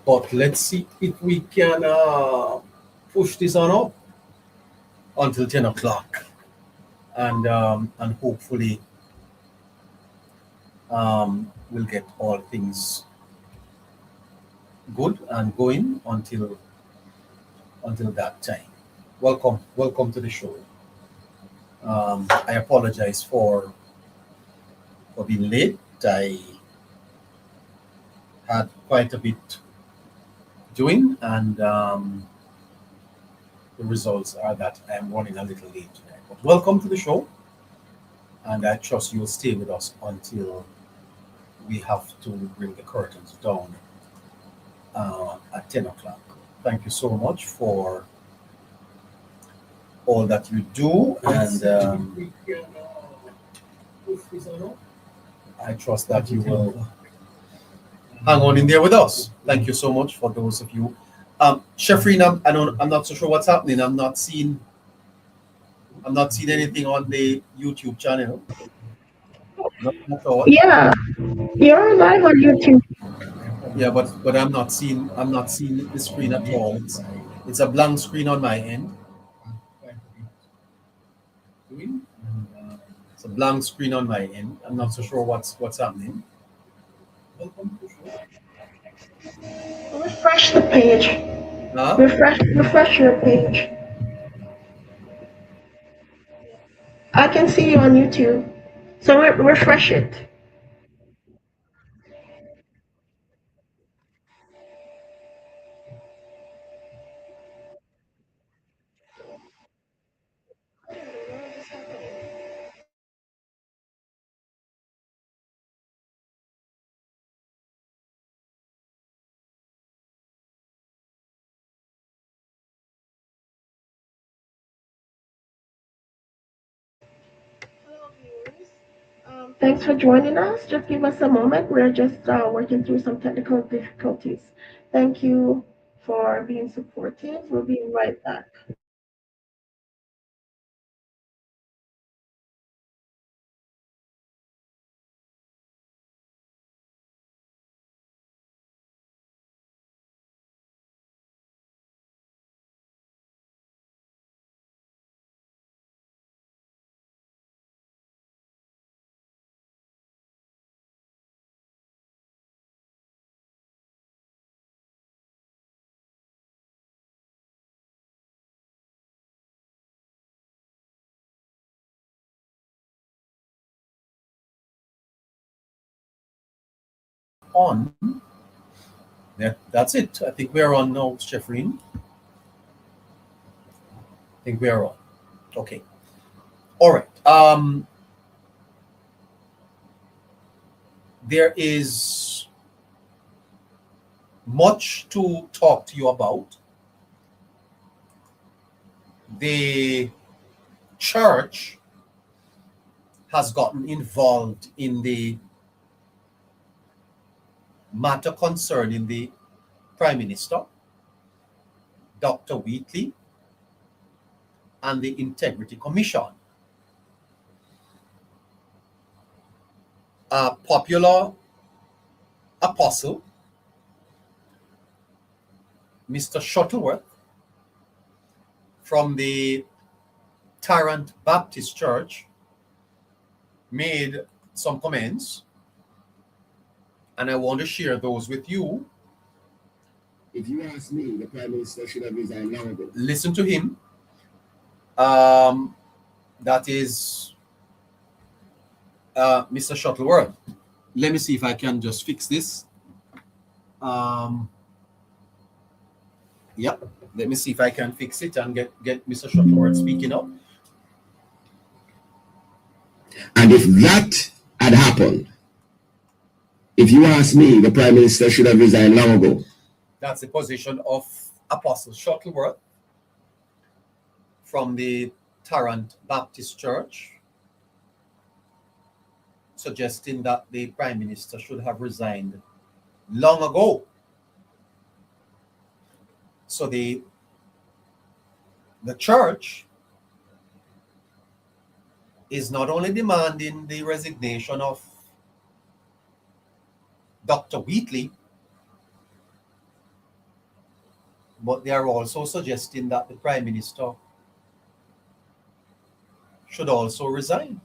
But let's see if we can push this on up until 10 o'clock. And hopefully we'll get all things good and going until that time. Welcome to the show. I apologize for being late. I had quite a bit doing, and the results are that I am running a little late tonight. But welcome to the show, and I trust you will stay with us until we have to bring the curtains down at 10 o'clock. Thank you so much for all that you do, and I trust that you will hang on in there with us. Thank you so much for those of you. Sheffreen, I'm not so sure what's happening. I'm not seeing anything on the YouTube channel. Not at all. Yeah, you're live on YouTube. Yeah, but I'm not seeing the screen at all. It's a blank screen on my end. It's a blank screen on my end. I'm not so sure what's happening. Refresh the page. Huh? Refresh your page. I can see you on YouTube. So refresh it. Hello, viewers. Thanks for joining us. Just give us a moment. We're just working through some technical difficulties. Thank you for being supportive. We'll be right back. On. Yeah, that's it. I think we're on now, Sheffreen. I think we are on. Okay. All right. There is much to talk to you about. The church has gotten involved in the matter concerning the Prime Minister, Dr. Wheatley, and the Integrity Commission. A popular apostle, Mr. Shuttleworth, from the Tarrant Baptist Church, made some comments, and I want to share those with you. If you ask me, the Prime Minister should have resigned long ago. Listen to him. That is Mr. Shuttleworth. Let me see if I can just fix this. Yep. Let me see if I can fix it and get Mr. Shuttleworth speaking up. And if that had happened, if you ask me, the Prime Minister should have resigned long ago. That's the position of Apostle Shuttleworth from the Tarrant Baptist Church, suggesting that the Prime Minister should have resigned long ago. So the church is not only demanding the resignation of Dr. Wheatley, but they are also suggesting that the prime minister should also resign.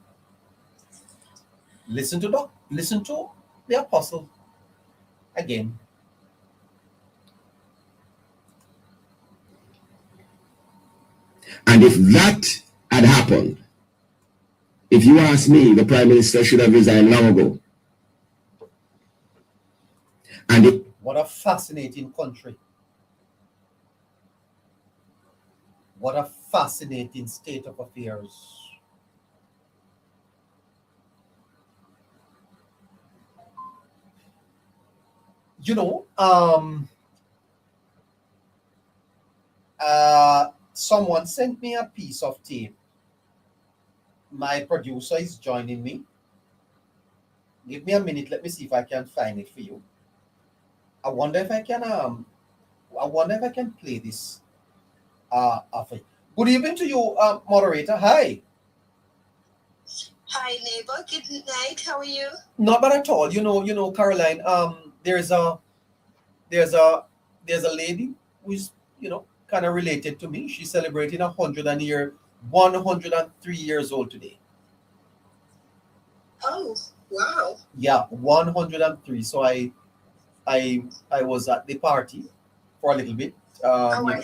Listen to the apostle again. And if that had happened, if you ask me, the prime minister should have resigned long ago. And what a fascinating country. What a fascinating state of affairs. You know, someone sent me a piece of tape. My producer is joining me. Give me a minute. Let me see if I can find it for you. I wonder if I can play this for you. Good evening to you, moderator. Hi. Hi, neighbor. Good night. How are you? Not bad at all. Caroline. There's a lady who's kind of related to me. She's celebrating 103 years old today. Oh, wow. Yeah, 103. So I was at the party for a little bit. Well,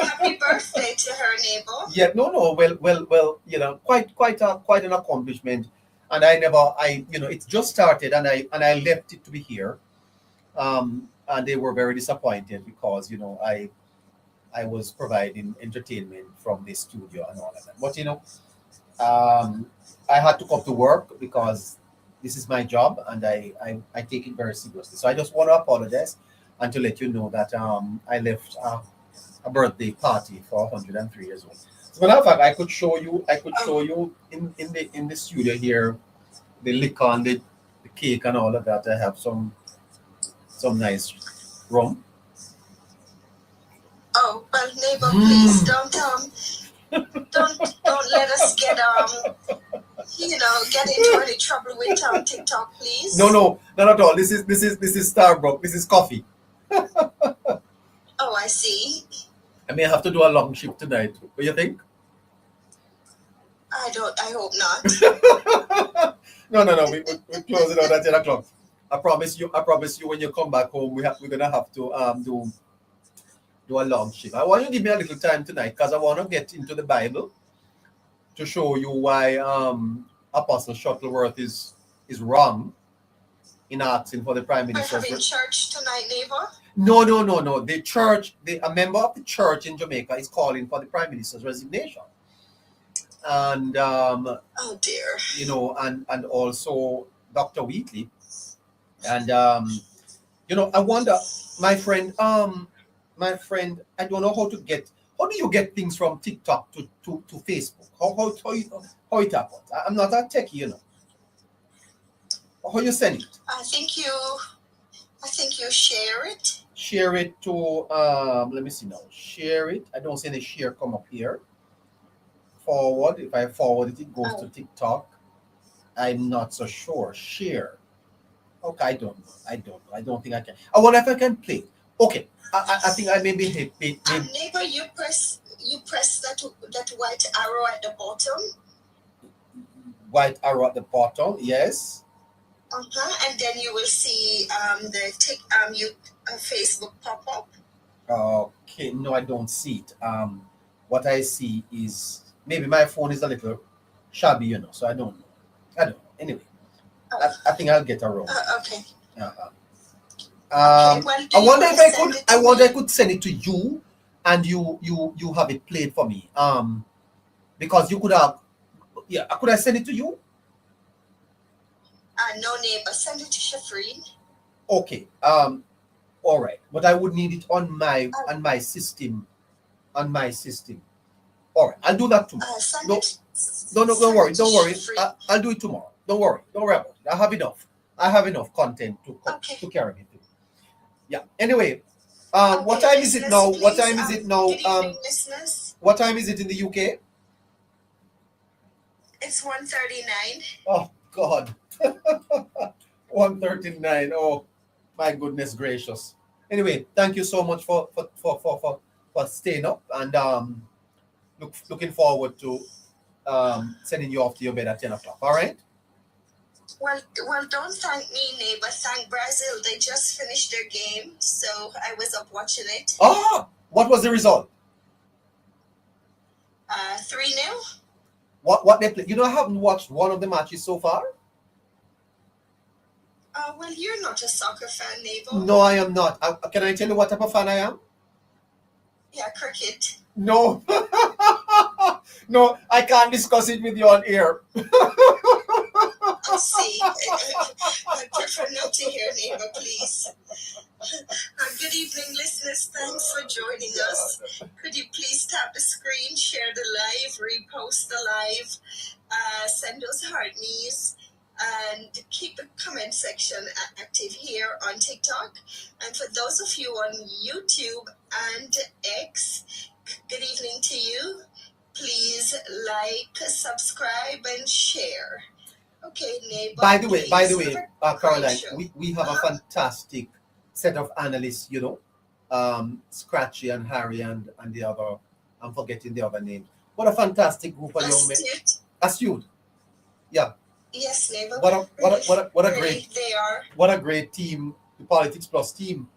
happy birthday to her, neighbor. Yeah, no. Well. Quite an accomplishment. And it just started, and I left it to be here. And they were very disappointed because I was providing entertainment from the studio and all of that. But I had to come to work because this is my job, and I take it very seriously. So I just want to apologize and to let you know that I left a birthday party for 103 years old. As a matter of fact, I could show you in the studio here the liquor and the cake and all of that. I have some nice rum. Oh, well, neighbor, please don't let us get into any trouble with TikTok, please. No, not at all. This is Starbucks. This is coffee. Oh, I see. I may have to do a long shift tonight. What do you think? I hope not. No. We close it out at 10 o'clock. I promise you when you come back home, we're gonna have to do a long shift. I want you to give me a little time tonight because I want to get into the Bible to show you why Apostle Shuttleworth is wrong in asking for the prime minister. We're having church tonight, neighbor. No. The church, a member of the church in Jamaica is calling for the prime minister's resignation. And oh dear. And also Dr. Wheatley. And I wonder, my friend, I don't know how do you get things from TikTok to Facebook? How it happens? I'm not a techie, How you send it? I think you share it. Share it to let me see now. Share it. I don't see any share come up here. Forward. If I forward it, it goes to TikTok. I'm not so sure. Share. Okay, I don't know. I don't think I can. I wonder if I can play. Okay. I think I maybe neighbor, you press that white arrow at the bottom. White arrow at the bottom, yes. And then you will see Facebook pop up. Okay, no, I don't see it. What I see is maybe my phone is a little shabby, so I don't know. Anyway, I think I'll get around. Okay. I wonder if I could send it to you, and you have it played for me. Because you could have, could I send it to you? No, neighbor, send it to Shafreen. Okay. All right, but I would need it on my system. On my system. All right, I'll do that tomorrow. Don't worry. I'll do it tomorrow. Don't worry about it. I have enough content to carry me through. Yeah. Anyway, what time is it now? What time is it now? What time is it in the UK? It's 1:39. Oh God. 1:39. Oh my goodness gracious. Anyway, thank you so much for staying up, and looking forward to sending you off to your bed at 10 o'clock. All right. Well, don't thank me, neighbor. Thank Brazil. They just finished their game, so I was up watching it. Ah, what was the result? 3-0. What they play? You know, I haven't watched one of the matches so far. Well, you're not a soccer fan, neighbor. No, I am not. Can I tell you what type of fan I am? Yeah, cricket. No. No, I can't discuss it with you on air. I see. I prefer not to hear, neighbor, please. Good evening, listeners. Thanks for joining us. Could you please tap the screen, share the live, repost the live, send us heart knees, and keep the comment section active here on TikTok. And for those of you on YouTube and X, good evening to you. Please like, subscribe, and share. Okay, neighbor. By the way, Great Caroline, show. we have a fantastic set of analysts, you know, Scratchy and Harry and the other, I'm forgetting the other name. What a fantastic group of young men. Astute. Astute. Yeah. Yes, neighbor. What a Really, great they are. what a great team, the Politics Plus team.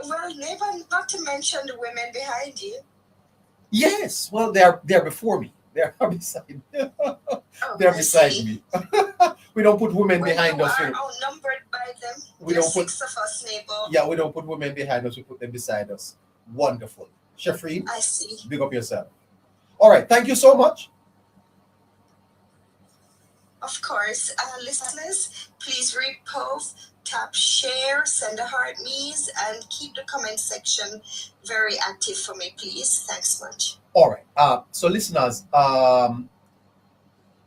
Well, neighbor, not to mention the women behind you. Yes, well they're before me. They're beside me. Oh, They're I beside see. me. We don't put women Well, behind you us. are You know. outnumbered by them. We There's don't put 6 of us, neighbor. Yeah, we don't put women behind us, we put them beside us. Wonderful. Shafreen, I see. big up yourself. All right, thank you so much. Of course, listeners, please repost, tap share, send a heart me's, and keep the comment section very active for me, please. Thanks much. All right. So listeners,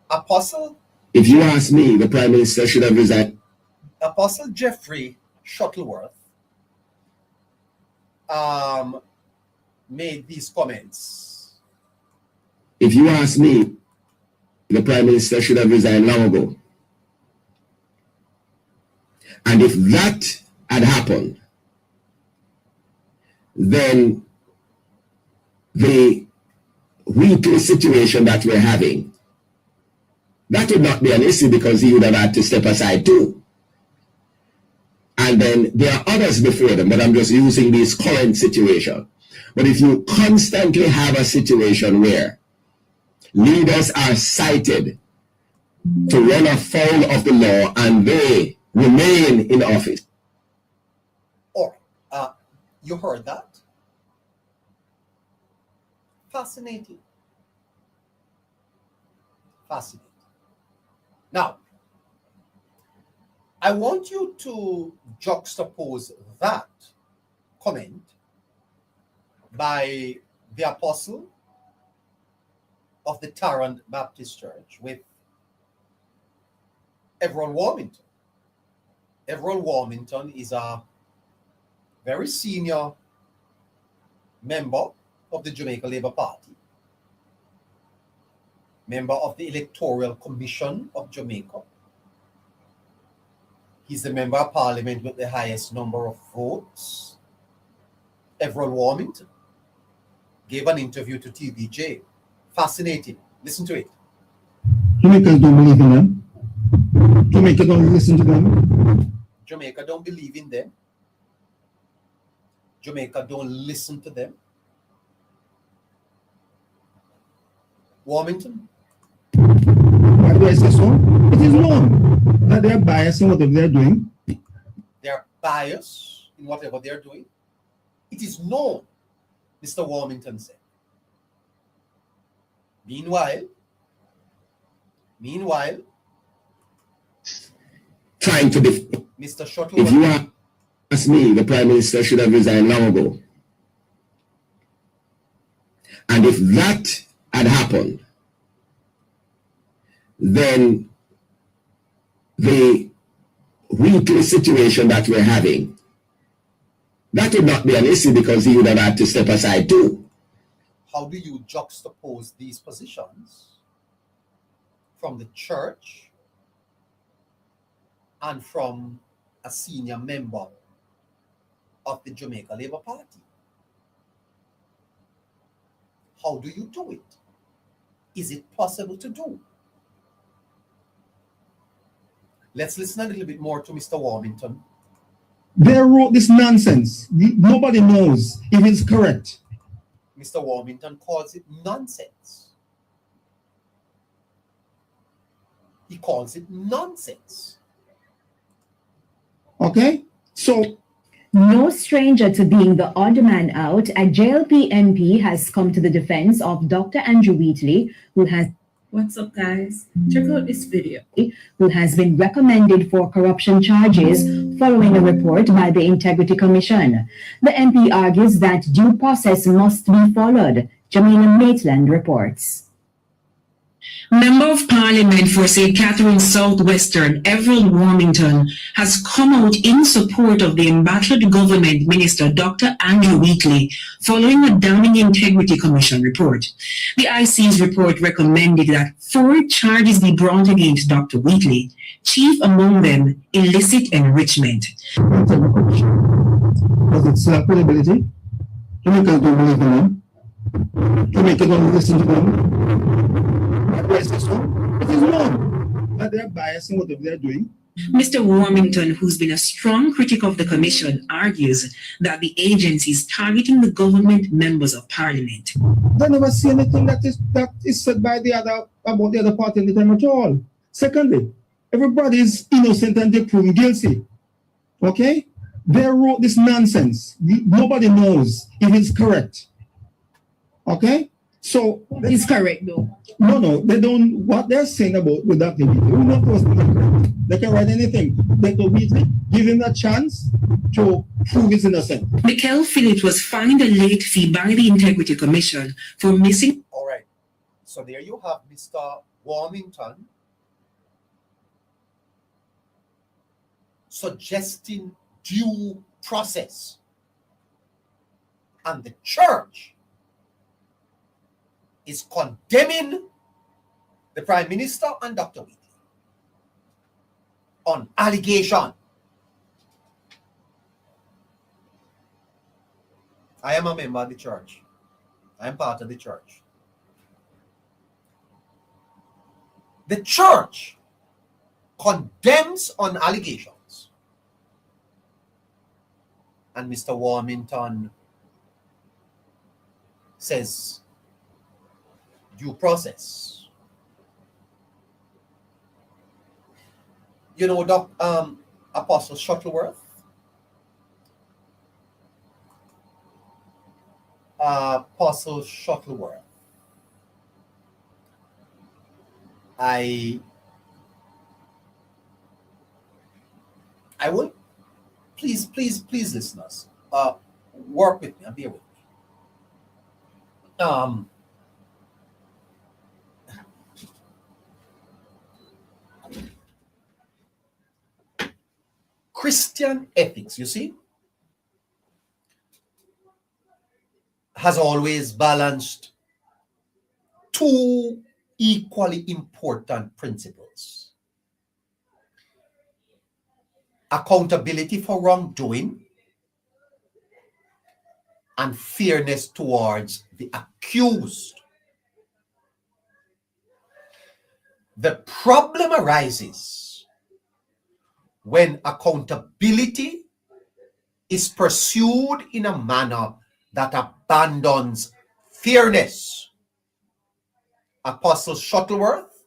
Apostle If you ask me, the Prime Minister should have resigned. Apostle Jeffrey Shuttleworth made these comments. If you ask me, the Prime Minister should have resigned long ago. And if that had happened, then the weekly situation that we're having, that would not be an issue because he would have had to step aside too. And then there are others before them, but I'm just using this current situation. But if you constantly have a situation where leaders are cited to run afoul of the law and they remain in office. All right. You heard that? Fascinating. Fascinating. Now, I want you to juxtapose that comment by the apostle of the Tarrant Baptist Church with Everett Warmington. Everett Warmington is a very senior member of the Jamaica Labour Party, member of the Electoral Commission of Jamaica. He's the member of parliament with the highest number of votes. Everett Warmington gave an interview to TVJ. Fascinating. Listen to it. Jamaicans don't believe in them. Jamaica don't listen to them. Jamaica don't believe in them. Jamaica don't listen to them. Warmington? Why do I say so? It is known that they are biased in whatever they are doing. They are biased in whatever they are doing. It is known, Mr. Warmington said. Meanwhile, Trying to be. Mr. If Shuttleworth, you ask me, the Prime Minister should have resigned long ago. And if that had happened, then the weekly situation that we're having, that would not be an issue because he would have had to step aside too. how do you juxtapose these positions from the church and from a senior member of the Jamaica Labour Party. How do you do it? Is it possible to do? Let's listen a little bit more to Mr. Warmington. They wrote this nonsense. Nobody knows if it's correct. Mr. Warmington calls it nonsense. He calls it nonsense. Okay? So, no stranger to being the odd man out, a JLP MP has come to the defense of Dr. Andrew Wheatley, who has What's up, guys? Check out this video. who has been recommended for corruption charges following a report by the Integrity Commission. The MP argues that due process must be followed. Jamila Maitland reports. Member of Parliament for St. Catherine Southwestern, Everald Warmington, has come out in support of the embattled government minister, Dr. Andrew Wheatley, following a damning Integrity Commission report. The IC's report recommended that 4 charges be brought against Dr. Wheatley, chief among them illicit enrichment. does it still have credibility? Jamaicans don't believe in them. Jamaicans don't listen to them. Why is this so? It is known that they're biased in whatever they're doing. Mr. Warmington, who's been a strong critic of the commission, argues that the agency is targeting the government members of parliament. I never see anything that is said by the other about the other party in the time at all. Secondly, everybody is innocent and they proven guilty. Okay? They wrote this nonsense. Nobody knows if it's correct. Okay? So It's correct, though. no, they don't. What they're saying about with that Wheatley, who knows what's correct? They can write anything. Dr. Wheatley, give him a chance to prove his innocent. Mikel Phillips was fined a late fee by the Integrity Commission for missing. All right. So there you have Mr. Warmington suggesting due process. And the church is condemning the Prime Minister and Dr. Wheatley on allegation. I am a member of the church. I am part of the church. The church condemns on allegations. And Mr. Warmington says due process. You know, Apostle Shuttleworth, Apostle Shuttleworth, I will please listeners, work with me and bear with me. Christian ethics, you see, has always balanced 2 equally important principles: accountability for wrongdoing and fairness towards the accused. The problem arises when accountability is pursued in a manner that abandons fairness. Apostle Shuttleworth,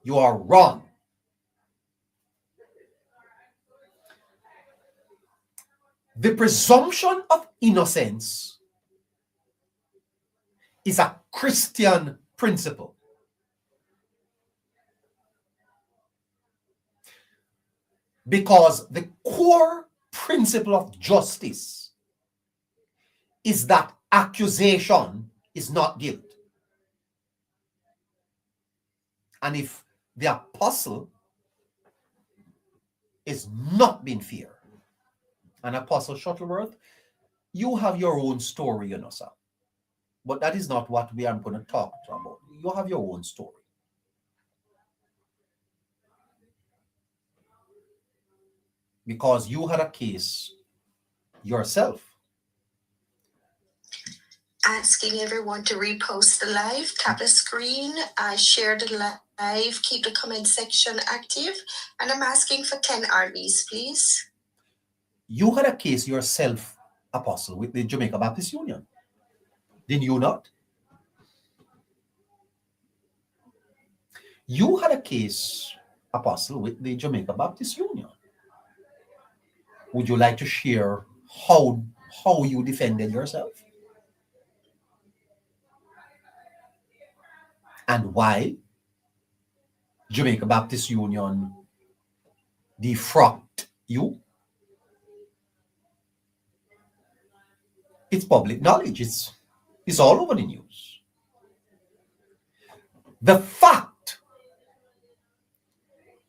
you are wrong. The presumption of innocence is a Christian principle. Because the core principle of justice is that accusation is not guilt. And if the apostle is not being fair, and Apostle Shuttleworth, you have your own story, you know, sir. But that is not what we are going to talk about. You have your own story. because you had a case yourself. Asking everyone to repost the live, tap the screen, share the live, keep the comment section active, and I'm asking for 10 RVs, please. You had a case yourself, Apostle, with the Jamaica Baptist Union. Did you not? You had a case, Apostle, with the Jamaica Baptist Union. Would you like to share how you defended yourself? And why Jamaica Baptist Union defrocked you? It's public knowledge. It's all over the news. The fact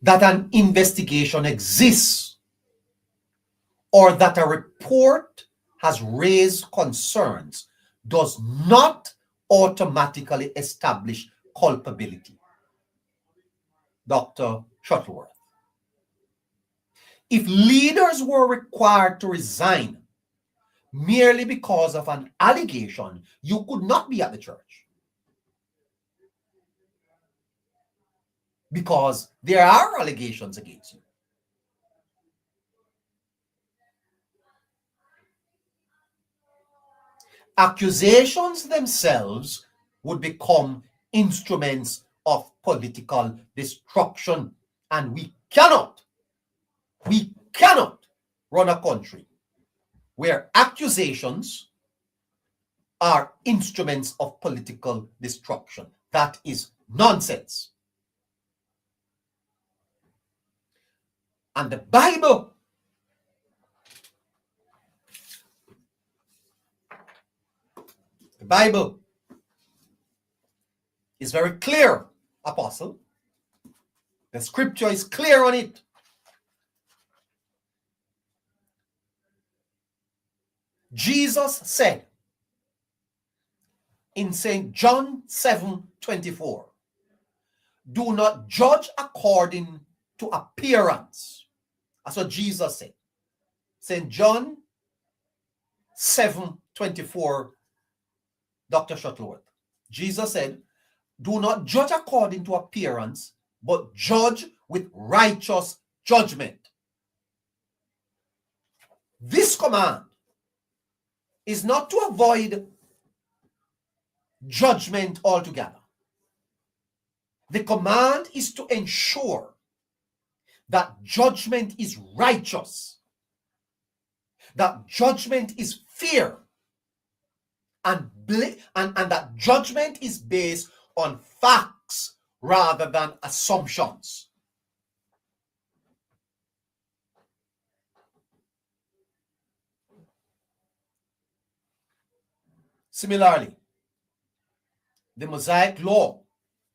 that an investigation exists or that a report has raised concerns does not automatically establish culpability. Dr. Shuttleworth. If leaders were required to resign merely because of an allegation, you could not be at the church. Because there are allegations against you. Accusations themselves would become instruments of political destruction, and we cannot run a country where accusations are instruments of political destruction. That is nonsense. And the Bible is very clear, Apostle. The scripture is clear on it. Jesus said in St. John 7:24, do not judge according to appearance. That's what Jesus said. St. John 7:24, Dr. Shuttleworth. Jesus said, do not judge according to appearance, but judge with righteous judgment. This command is not to avoid judgment altogether. The command is to ensure that judgment is righteous, that judgment is fair, and that judgment is based on facts rather than assumptions. Similarly, the Mosaic law,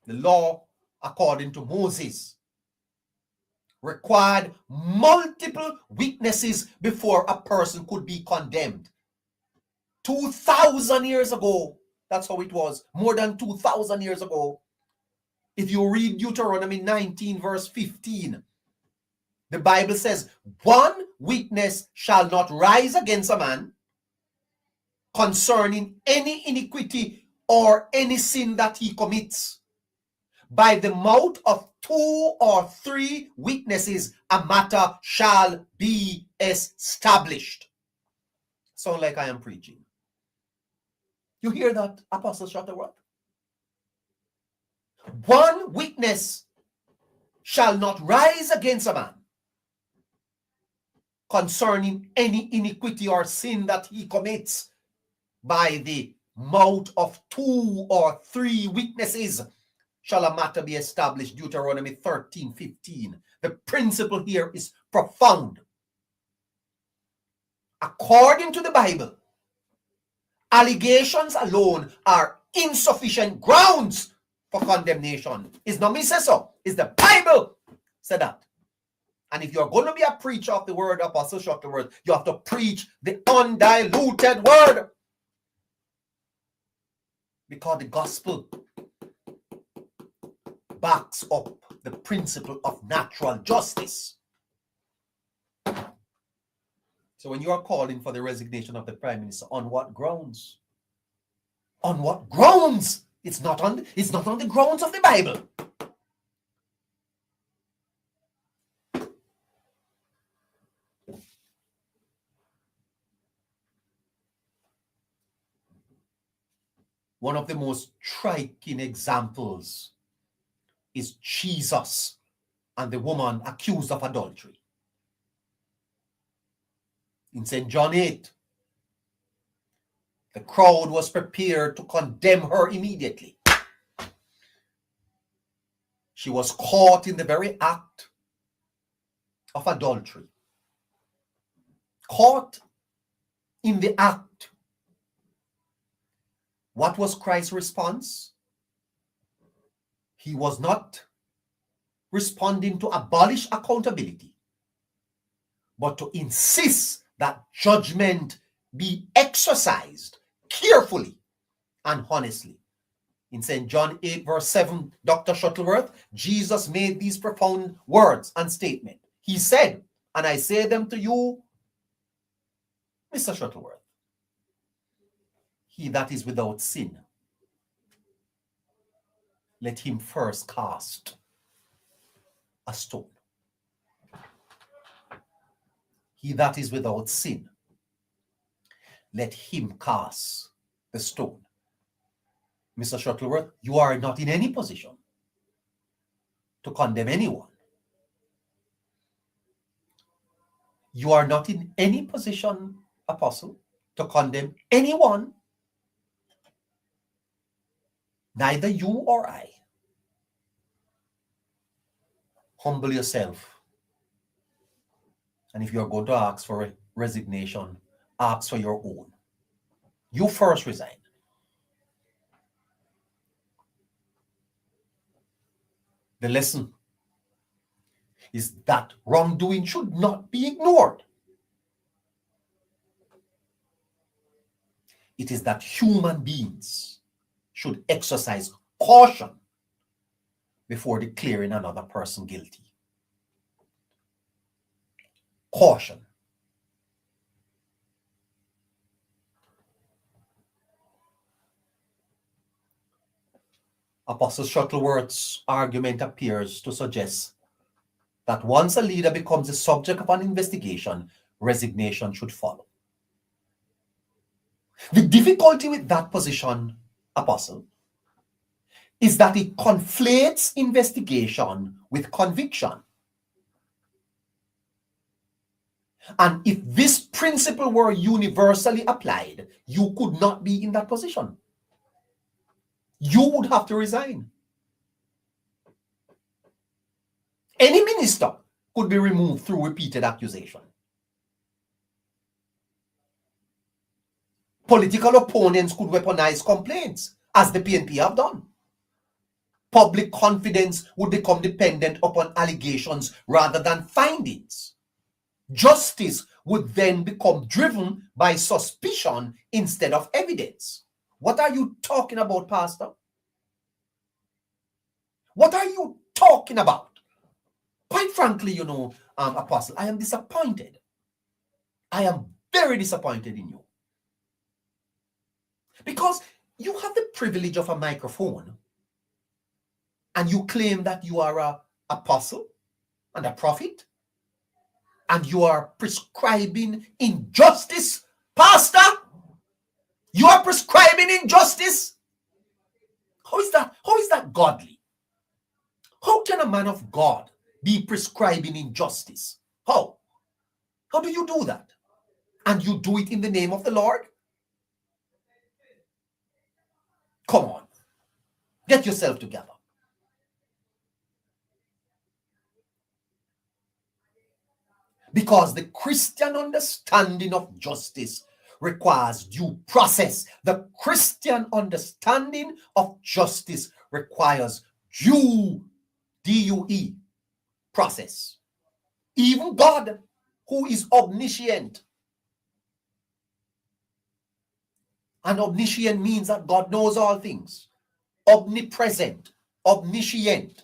the law according to Moses, required multiple witnesses before a person could be condemned. 2,000 years ago, that's how it was. More than 2,000 years ago. If you read Deuteronomy 19 verse 15, the Bible says, one witness shall not rise against a man concerning any iniquity or any sin that he commits. By the mouth of 2 or 3 witnesses, a matter shall be established. Sound like I am preaching. You hear that, Apostle Shuttleworth? One witness shall not rise against a man concerning any iniquity or sin that he commits. By the mouth of 2 or 3 witnesses shall a matter be established. Deuteronomy 13:15. The principle here is profound. According to the Bible, allegations alone are insufficient grounds for condemnation. It's not me say so. It's the Bible said that. And if you're going to be a preacher of the word, Apostle Shuttleworth, you have to preach the undiluted word. Because the gospel backs up the principle of natural justice. So when you are calling for the resignation of the Prime Minister, on what grounds? On what grounds? It's not on the grounds of the Bible. One of the most striking examples is Jesus and the woman accused of adultery. In St. John 8, the crowd was prepared to condemn her immediately. She was caught in the very act of adultery. Caught in the act. What was Christ's response? He was not responding to abolish accountability, but to insist that judgment be exercised carefully and honestly. In St. John 8, verse 7, Dr. Shuttleworth, Jesus made these profound words and statement. He said, and I say them to you, Mr. Shuttleworth, he that is without sin, let him first cast a stone. He that is without sin, let him cast the stone. Mr. Shuttleworth, you are not in any position to condemn anyone. You are not in any position, Apostle, to condemn anyone, neither you or I. Humble yourself. And if you're going to ask for a resignation, ask for your own. You first resign. The lesson is that wrongdoing should not be ignored. It is that human beings should exercise caution before declaring another person guilty. Caution. Apostle Shuttleworth's argument appears to suggest that once a leader becomes the subject of an investigation, resignation should follow. The difficulty with that position, Apostle, is that it conflates investigation with conviction. And if this principle were universally applied, you could not be in that position. You would have to resign. Any minister could be removed through repeated accusation. Political opponents could weaponize complaints, as the PNP have done. Public confidence would become dependent upon allegations rather than findings. Justice would then become driven by suspicion instead of evidence. What are you talking about, Pastor? What are you talking about? Quite frankly, Apostle, I am disappointed. I am very disappointed in you. Because you have the privilege of a microphone and you claim that you are an apostle and a prophet and you are prescribing injustice, Pastor. You are prescribing injustice. How is that godly? How can a man of God be prescribing injustice? How? How do you do that? And you do it in the name of the Lord? Come on. Get yourself together. Because the Christian understanding of justice requires due process. The Christian understanding of justice requires due, D-U-E, process. Even God, who is omniscient. And omniscient means that God knows all things. Omnipresent, omniscient.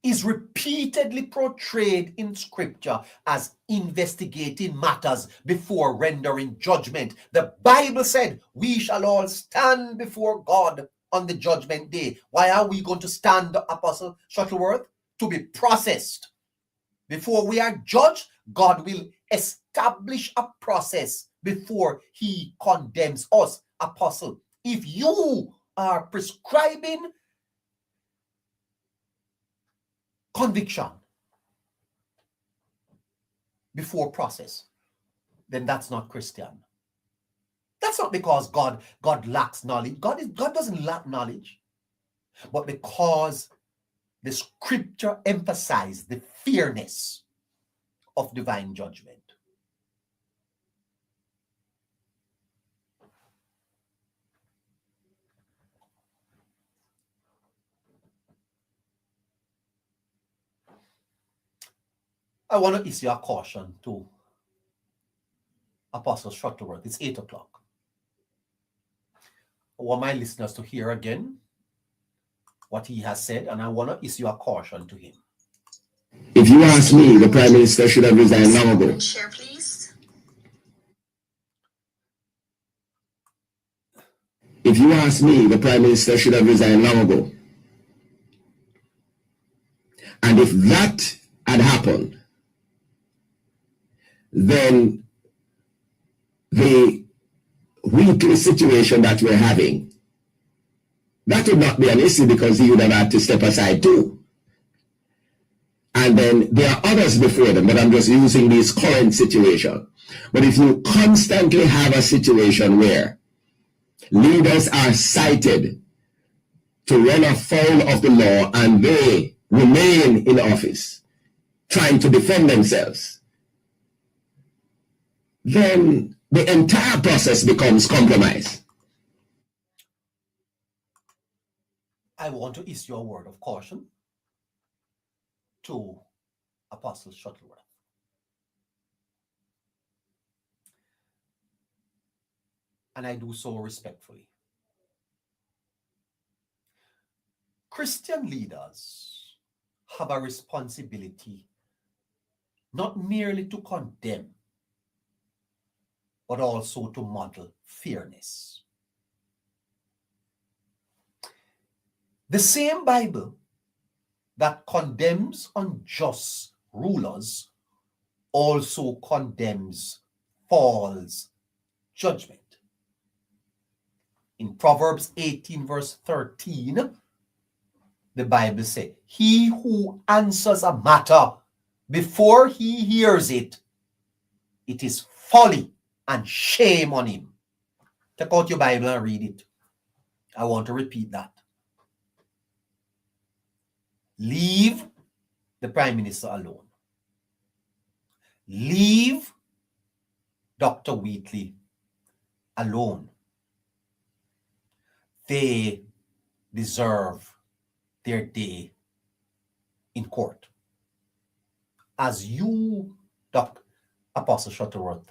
is repeatedly portrayed in scripture as investigating matters before rendering judgment. The Bible said we shall all stand before God on the judgment day. Why are we going to stand, Apostle Shuttleworth? To be processed. Before we are judged, God will establish a process before he condemns us. Apostle, if you are prescribing conviction before process, then that's not Christian. That's not because God lacks knowledge. God doesn't lack knowledge, but because the scripture emphasizes the fairness of divine judgment. I want to issue a caution to Apostle Shuttleworth. It's 8 o'clock. I want my listeners to hear again what he has said, and I want to issue a caution to him. If you ask me, the Prime Minister should have resigned long ago. Share, please. If you ask me, the Prime Minister should have resigned long ago. And if that had happened, then the weekly situation that we're having, that would not be an issue because he would have had to step aside too. And then there are others before them, but I'm just using this current situation. But if you constantly have a situation where leaders are cited to run afoul of the law and they remain in office trying to defend themselves, then the entire process becomes compromised. I want to issue a word of caution to Apostle Shuttleworth. And I do so respectfully. Christian leaders have a responsibility not merely to condemn, but also to model fairness. The same Bible that condemns unjust rulers also condemns false judgment. In Proverbs 18 verse 13, the Bible says, he who answers a matter before he hears it, it is folly and shame on him. Take out your Bible and read it. I want to repeat that. Leave the Prime Minister alone. Leave Dr. Wheatley alone. They deserve their day in court. As you, Dr. Apostle Shuttleworth,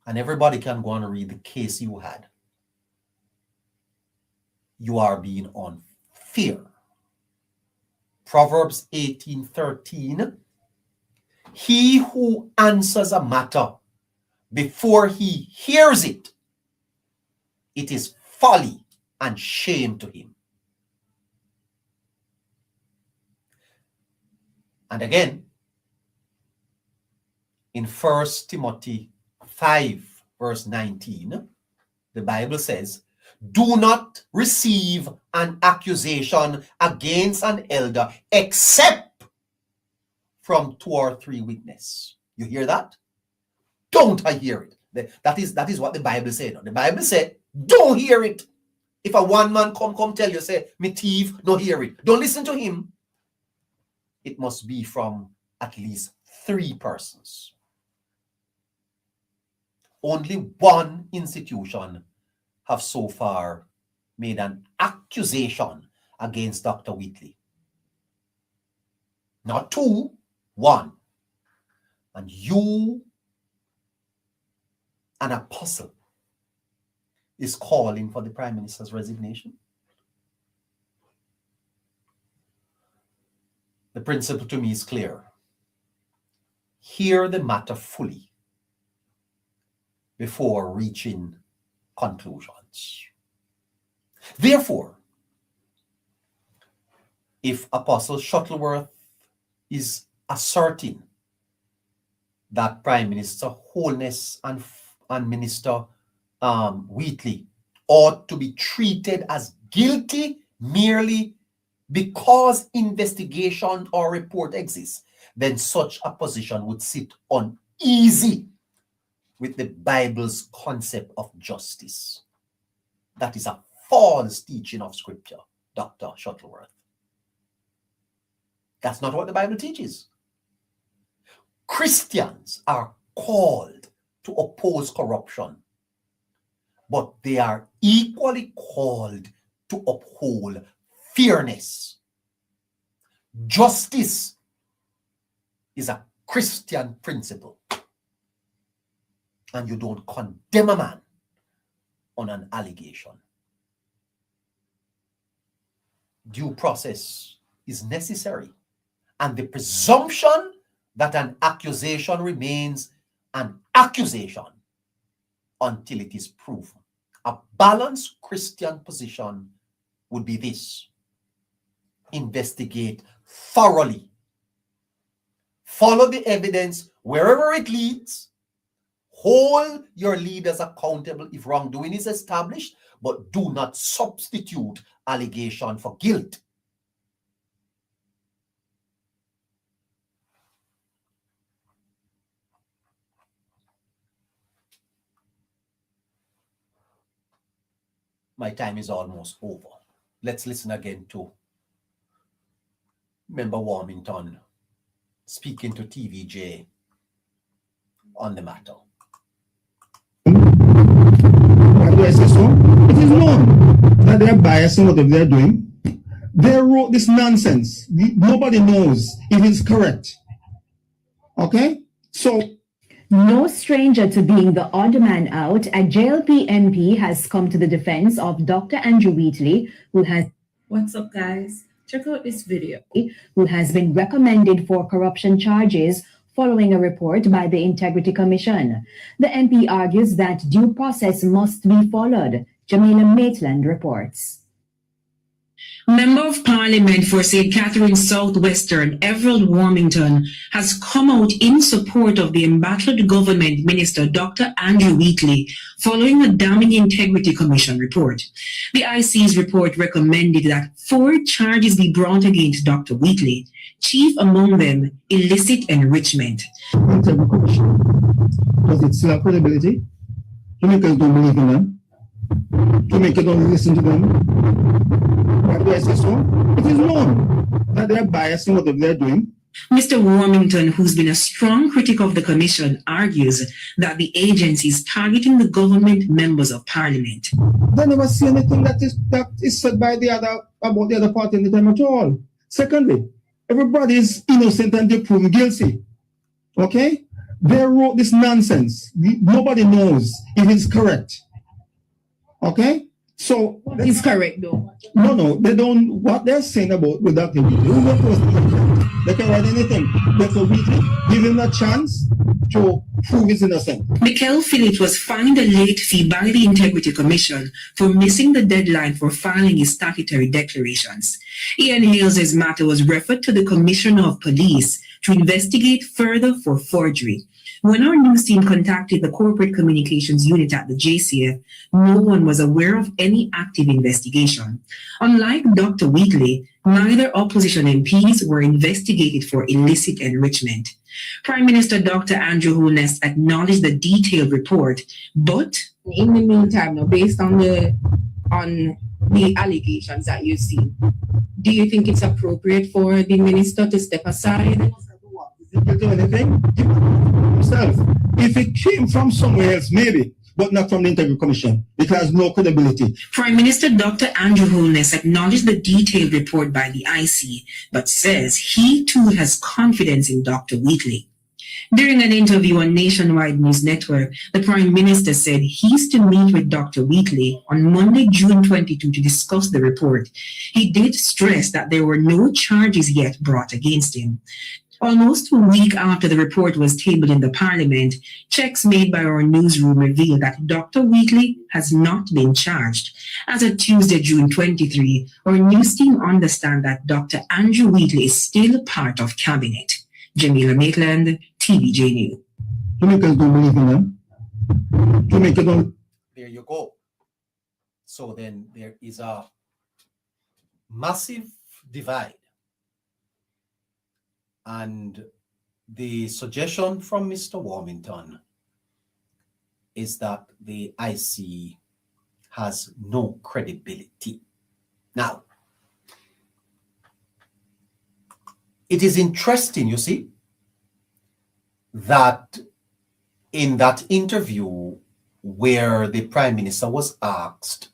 and everybody can go and read the case you had, you are being unfair. Proverbs 18:13, he who answers a matter before he hears it, it is folly and shame to him. And again, in 1 Timothy 5 verse 19, the Bible says, do not receive an accusation against an elder except from 2 or 3 witnesses. You hear that? Don't I hear it? That is what the Bible said. The Bible said, don't hear it. If a one man come tell you, say, me thief, no hear it. Don't listen to him. It must be from at least 3 persons. Only one institution have so far made an accusation against Dr. Wheatley. Not 2, 1. And you, an apostle, is calling for the Prime Minister's resignation. The principle to me is clear. Hear the matter fully before reaching conclusions. Therefore, if Apostle Shuttleworth is asserting that Prime Minister Holness and Minister Wheatley ought to be treated as guilty merely because investigation or report exists, then such a position would sit uneasy with the Bible's concept of justice. That is a false teaching of Scripture, Dr. Shuttleworth. That's not what the Bible teaches. Christians are called to oppose corruption, but they are equally called to uphold fairness. Justice is a Christian principle, and you don't condemn a man on an allegation. Due process is necessary, and the presumption that an accusation remains an accusation until it is proven. A balanced Christian position would be this: investigate thoroughly, follow the evidence wherever it leads, hold your leaders accountable if wrongdoing is established, but do not substitute allegation for guilt. My time is almost over. Let's listen again to Member Warmington speaking to TVJ on the matter. Why do I say so? It is known that they are biased in whatever they're doing. They wrote this nonsense. Nobody knows if it's correct. Okay? So No stranger to being the odd man out, a JLP MP has come to the defense of Dr. Andrew Wheatley, What's up, guys? Check out this video. who has been recommended for corruption charges following a report by the Integrity Commission. The MP argues that due process must be followed. Jamila Maitland reports. Member of Parliament for St. Catherine Southwestern, Everald Warmington, has come out in support of the embattled government minister, Dr. Andrew Wheatley, following a damning Integrity Commission report. The IC's report recommended that 4 charges be brought against Dr. Wheatley, chief among them illicit enrichment. Integrity Commission, does it still have credibility? Jamaicans don't believe in them. Jamaicans don't listen to them. Why do I say so? It is known that they are biased in whatever they're doing. Mr. Warmington, who's been a strong critic of the commission, argues that the agency is targeting the government members of parliament. They never see anything that is said by the other about the other party in the time at all. Secondly, everybody is innocent and they proven guilty. Okay? They wrote this nonsense. Nobody knows if it's correct. Okay? So It's correct, though. no, they don't. What they're saying about with Dr. Wheatley, they can write anything. Dr. Wheatley, give him a chance to prove his innocent. Mikel Phillips was fined a late fee by the Integrity Commission for missing the deadline for filing his statutory declarations. Ian Hales' matter was referred to the Commissioner of Police to investigate further for forgery. When our news team contacted the Corporate Communications Unit at the JCF, no one was aware of any active investigation. Unlike Dr. Wheatley, neither opposition MPs were investigated for illicit enrichment. Prime Minister Dr. Andrew Holness acknowledged the detailed report, but In the meantime, now, based on the allegations that you see, do you think it's appropriate for the minister to step aside? Guilty of anything? Himself. If it came from somewhere else, maybe, but not from the Integrity Commission. It has no credibility. Prime Minister Dr. Andrew Holness acknowledged the detailed report by the IC, but says he too has confidence in Dr. Wheatley. During an interview on Nationwide News Network, the Prime Minister said he's to meet with Dr. Wheatley on Monday, June 22 to discuss the report. He did stress that there were no charges yet brought against him. Almost a week after the report was tabled in the Parliament, checks made by our newsroom revealed that Dr. Wheatley has not been charged. As of Tuesday, June 23, our news team understand that Dr. Andrew Wheatley is still part of Cabinet. Jamila Maitland, TVJ News. Jamaicans don't believe in them. Jamaica don't. There you go. So then there is a massive divide. And the suggestion from Mr. Warmington is that the IC has no credibility. Now, it is interesting, you see, that in that interview where the Prime Minister was asked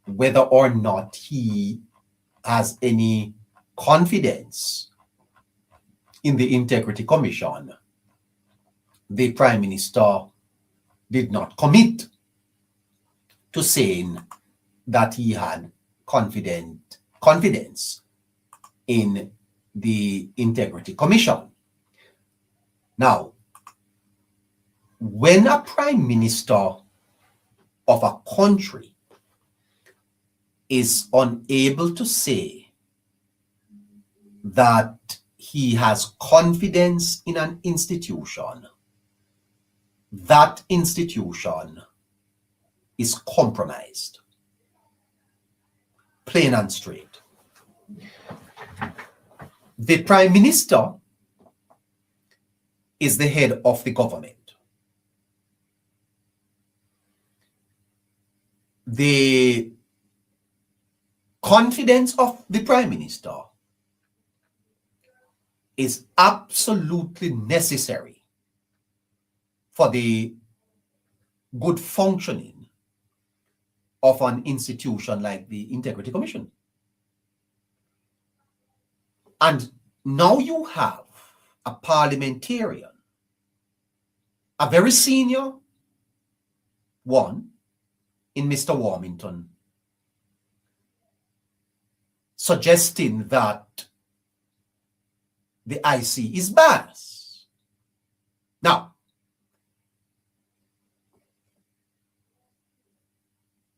whether or not he has any confidence in the Integrity Commission, the Prime Minister did not commit to saying that he had confidence in the Integrity Commission. Now, when a Prime Minister of a country is unable to say that he has confidence in an institution, that institution is compromised. Plain and straight. The Prime Minister is the head of the government. The confidence of the Prime Minister is absolutely necessary for the good functioning of an institution like the Integrity Commission. And now you have a parliamentarian, a very senior one in Mr. Warmington, suggesting that the IC is biased. Now,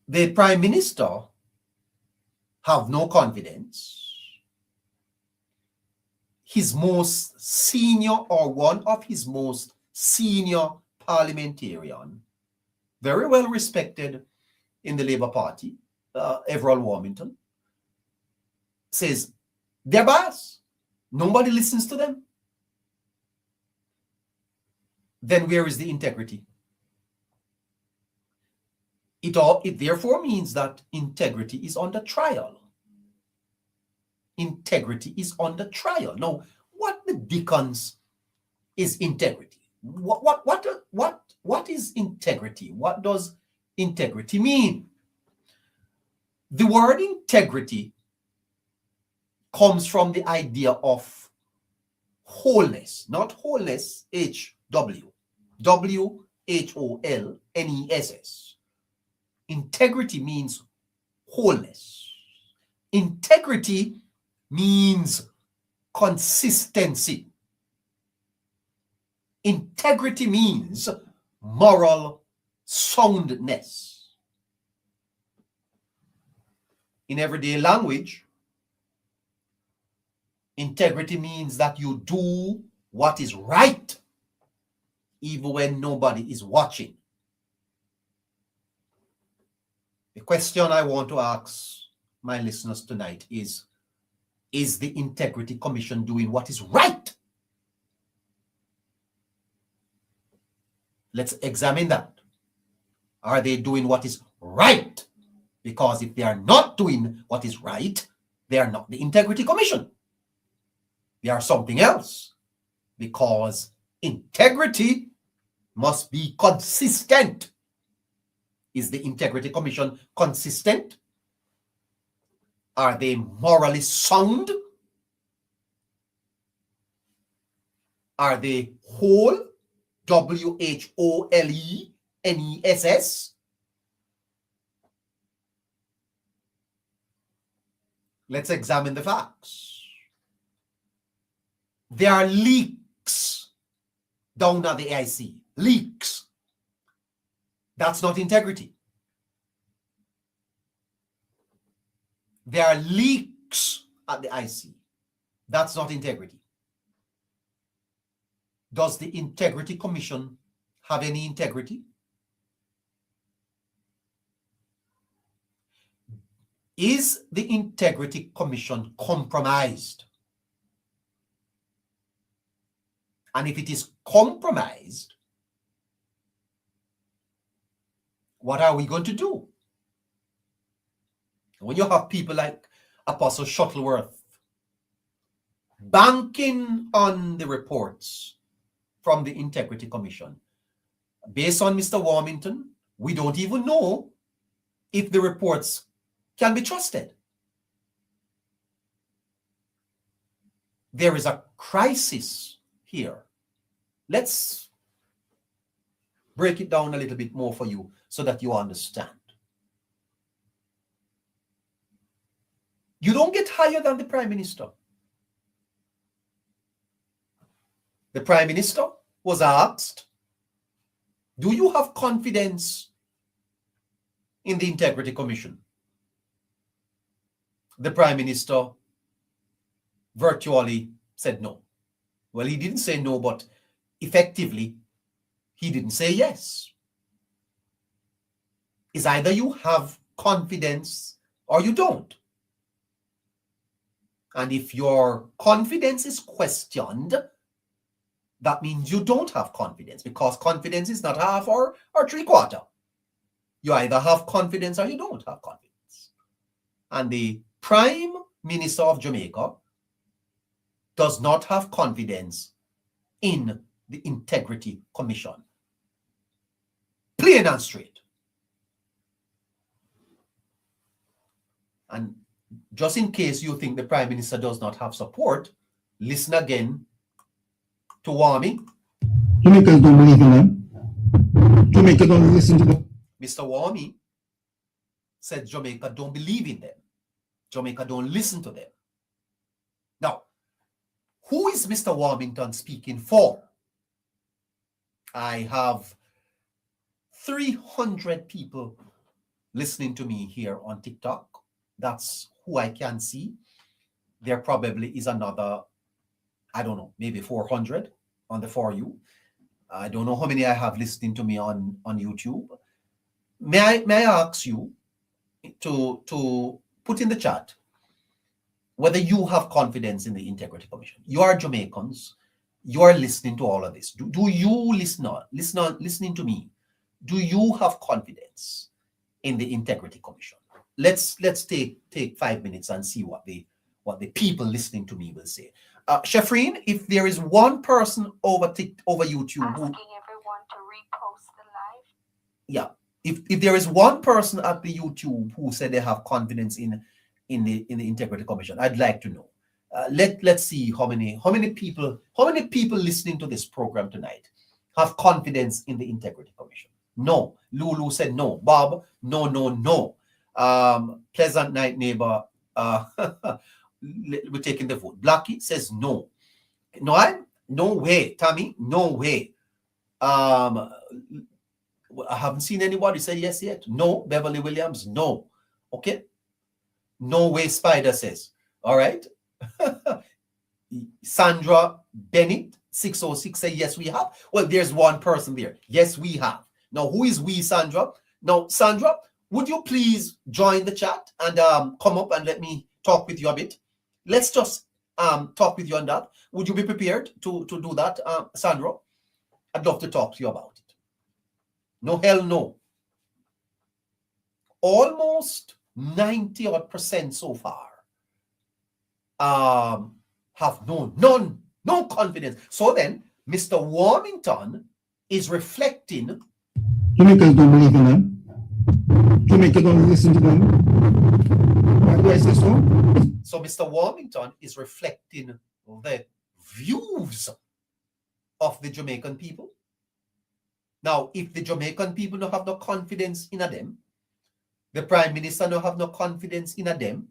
the Prime Minister have no confidence. His most senior, or one of his most senior parliamentarian, very well respected in the Labour Party, Everall Warmington, says they're biased. Nobody listens to them. Then where is the integrity? It therefore means that integrity is under trial. Integrity is under trial. Now, what the dickens is integrity? What is integrity? What does integrity mean? The word integrity comes from the idea of wholeness, not wholeness, WHOLNESS. Integrity means wholeness. Integrity means consistency. Integrity means moral soundness. In everyday language, integrity means that you do what is right, even when nobody is watching. The question I want to ask my listeners tonight is the Integrity Commission doing what is right? Let's examine that. Are they doing what is right? Because if they are not doing what is right, they are not the Integrity Commission. They are something else. Because integrity must be consistent. Is the Integrity Commission consistent? Are they morally sound? Are they whole? WHOLENESS? Let's examine the facts. There are leaks down at the AIC. Leaks. That's not integrity. There are leaks at the IC. That's not integrity. Does the Integrity Commission have any integrity? Is the Integrity Commission compromised? And if it is compromised, what are we going to do? When you have people like Apostle Shuttleworth banking on the reports from the Integrity Commission, based on Mr. Warmington, we don't even know if the reports can be trusted. There is a crisis here. Let's break it down a little bit more for you so that you understand. You don't get higher than the Prime Minister. The Prime Minister was asked, do you have confidence in the Integrity Commission? The Prime Minister virtually said no. Well, he didn't say no, but effectively, he didn't say yes. It's either you have confidence or you don't. And if your confidence is questioned, that means you don't have confidence, because confidence is not half or three-quarter. You either have confidence or you don't have confidence. And the Prime Minister of Jamaica does not have confidence in the Integrity Commission. Plain and straight. And just in case you think the Prime Minister does not have support, listen again to Wami. Jamaicans don't believe in them. Jamaica don't listen to them. Mr. Wami said Jamaica don't believe in them. Jamaica don't listen to them. Now, who is Mr. Warmington speaking for? I have 300 people listening to me here on TikTok. That's who I can see. There probably is another, I don't know, maybe 400 on the For You. I don't know how many I have listening to me on YouTube. May I ask you to put in the chat whether you have confidence in the Integrity Commission? You are Jamaicans. You are listening to all of this. Do you listening to me? Do you have confidence in the Integrity Commission? Let's take 5 minutes and see what the people listening to me will say. Shafreen, if there is one person over YouTube asking everyone to repost the live. Yeah, if there is one person at the YouTube who said they have confidence in the Integrity Commission, I'd like to know. Let's see how many people listening to this program tonight have confidence in the Integrity Commission. No. Lulu said no. Bob, no. Pleasant night, neighbor. We're taking the vote. Blackie says no. No way. Tammy, no way. I haven't seen anybody say yes yet. No. Beverly Williams, no. Okay. No way, Spider says. All right. Sandra Bennett, 606, say yes, we have. Well, there's one person there. Yes, we have. Now, who is we, Sandra? Now, Sandra, would you please join the chat and come up and let me talk with you a bit? Let's just talk with you on that. Would you be prepared to do that, Sandra? I'd love to talk to you about it. No, hell no. Almost 90% so far have no confidence. So then, Mr. Warmington is reflecting. Jamaicans don't believe in them. Jamaica don't listen to them. Why do I say so? So Mr. Warmington is reflecting the views of the Jamaican people. Now, if the Jamaican people don't have no confidence in them, the Prime Minister don't have no confidence in them,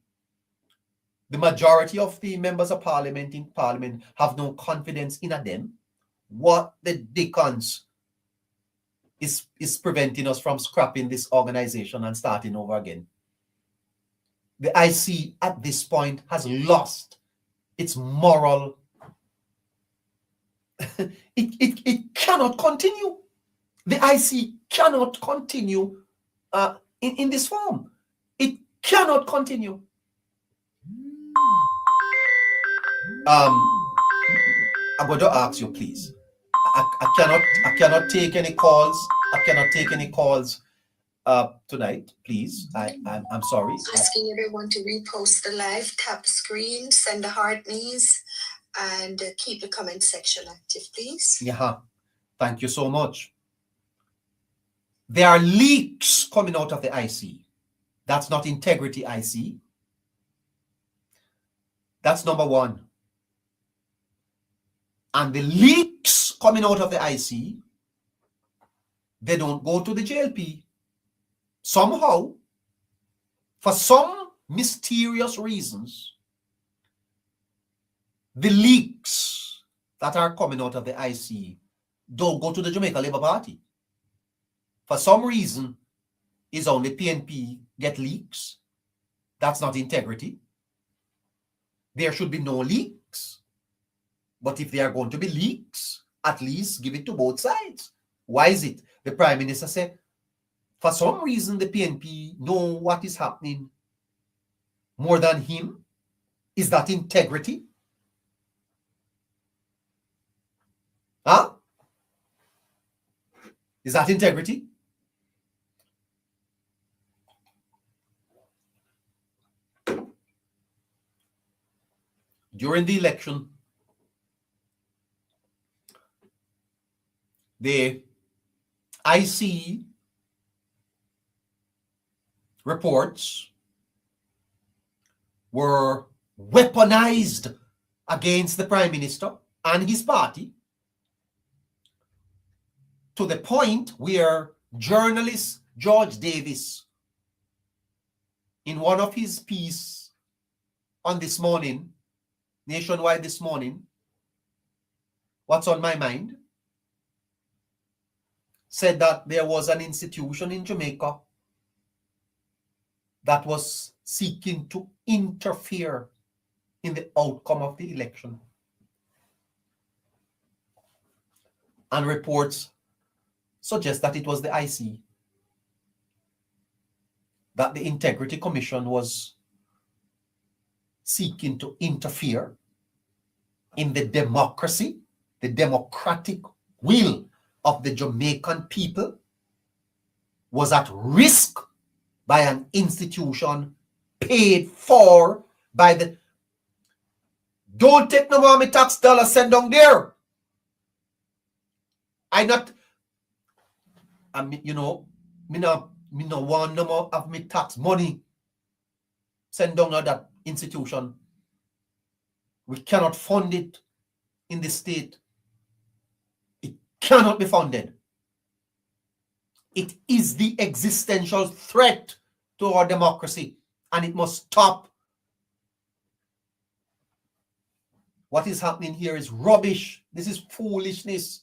the majority of the members of Parliament in Parliament have no confidence in them, what the dickens is preventing us from scrapping this organization and starting over again? The IC at this point has lost its moral. it cannot continue. The IC cannot continue in this form. It cannot continue. I'm going to ask you, please. I cannot take any calls. I cannot take any calls tonight, please. I'm sorry. Asking everyone to repost the live, tap the screen, send the heart knees, and keep the comment section active, please. Yeah, thank you so much. There are leaks coming out of the IC. That's not integrity IC. That's number one. And the leaks coming out of the IC, they don't go to the JLP. Somehow, for some mysterious reasons, the leaks that are coming out of the IC don't go to the Jamaica Labour Party. For some reason, is only PNP get leaks. That's not integrity. There should be no leaks. But if there are going to be leaks, at least give it to both sides. Why is it? The Prime Minister said, for some reason, the PNP know what is happening more than him. Is that integrity? Huh? Is that integrity? During the election, the IC reports were weaponized against the Prime Minister and his party to the point where journalist George Davis, in one of his pieces on This Morning, Nationwide This Morning, What's on My Mind, said that there was an institution in Jamaica that was seeking to interfere in the outcome of the election. And reports suggest that it was the IC, that the Integrity Commission was seeking to interfere in the democracy, the democratic will of the Jamaican people was at risk by an institution paid for by the... Don't take no more of my tax dollar sent down there. I mean, me no want no more of my tax money sent down to that institution. We cannot fund it in the state. It cannot be funded. It is the existential threat to our democracy, and it must stop. What is happening here is rubbish. This is foolishness.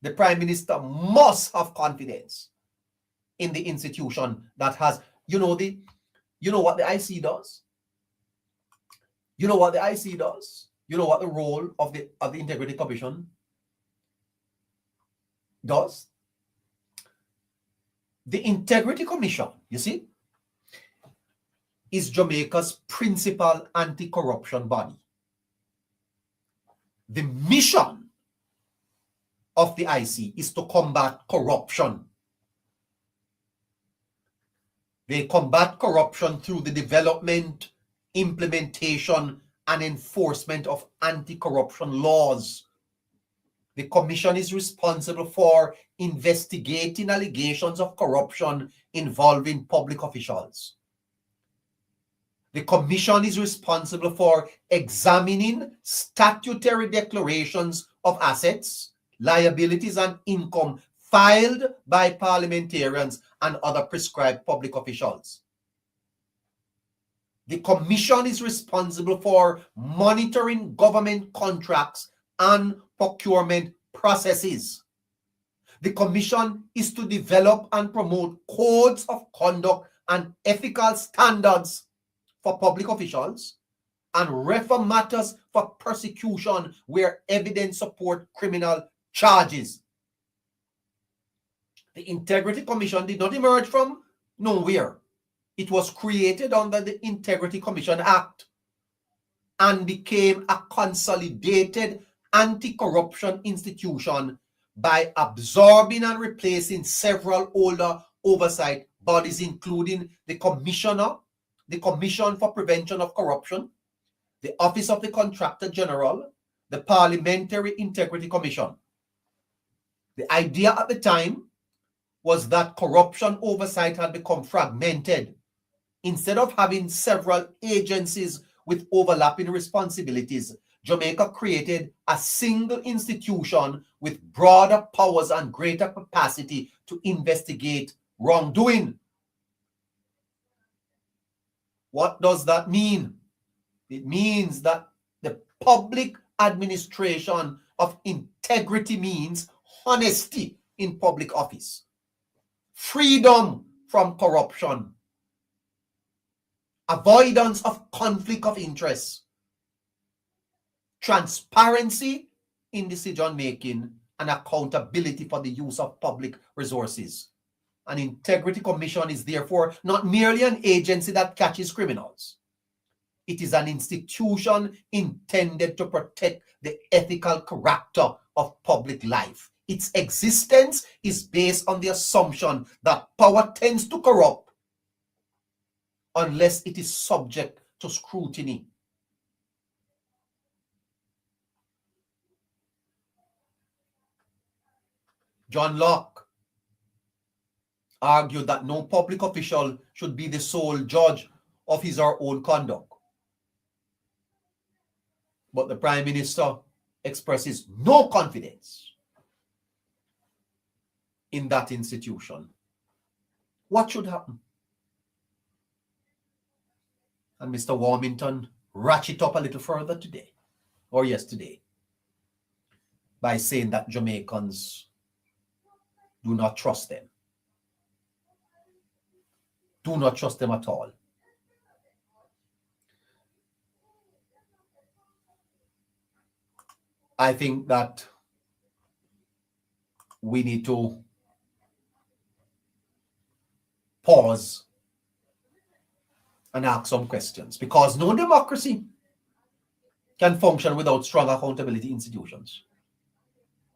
The Prime Minister must have confidence in the institution that has, you know what the IC does? You know what the IC does? You know what the role of the Integrity Commission does? The Integrity Commission, you see, is Jamaica's principal anti-corruption body. The mission of the IC is to combat corruption. They combat corruption through the development, implementation, and enforcement of anti-corruption laws. The Commission is responsible for investigating allegations of corruption involving public officials. The Commission is responsible for examining statutory declarations of assets, liabilities, and income filed by parliamentarians and other prescribed public officials. The Commission is responsible for monitoring government contracts and procurement processes. The Commission is to develop and promote codes of conduct and ethical standards for public officials and refer matters for prosecution where evidence support criminal charges. The Integrity Commission did not emerge from nowhere. It was created under the Integrity Commission Act and became a consolidated anti-corruption institution by absorbing and replacing several older oversight bodies, including the Commissioner, the Commission for Prevention of Corruption, the Office of the Contractor General, the Parliamentary Integrity Commission. The idea at the time was that corruption oversight had become fragmented. Instead of having several agencies with overlapping responsibilities, Jamaica created a single institution with broader powers and greater capacity to investigate wrongdoing. What does that mean? It means that the public administration of integrity means honesty in public office, freedom from corruption, avoidance of conflict of interest, transparency in decision making, and accountability for the use of public resources. An Integrity Commission is therefore not merely an agency that catches criminals. It is an institution intended to protect the ethical character of public life. Its existence is based on the assumption that power tends to corrupt unless it is subject to scrutiny. John Locke argued that no public official should be the sole judge of his or her own conduct. But the Prime Minister expresses no confidence in that institution. What should happen? And Mr. Warmington ratchet up a little further today, or yesterday, by saying that Jamaicans do not trust them. Do not trust them at all. I think that we need to pause and ask some questions, because no democracy can function without strong accountability institutions.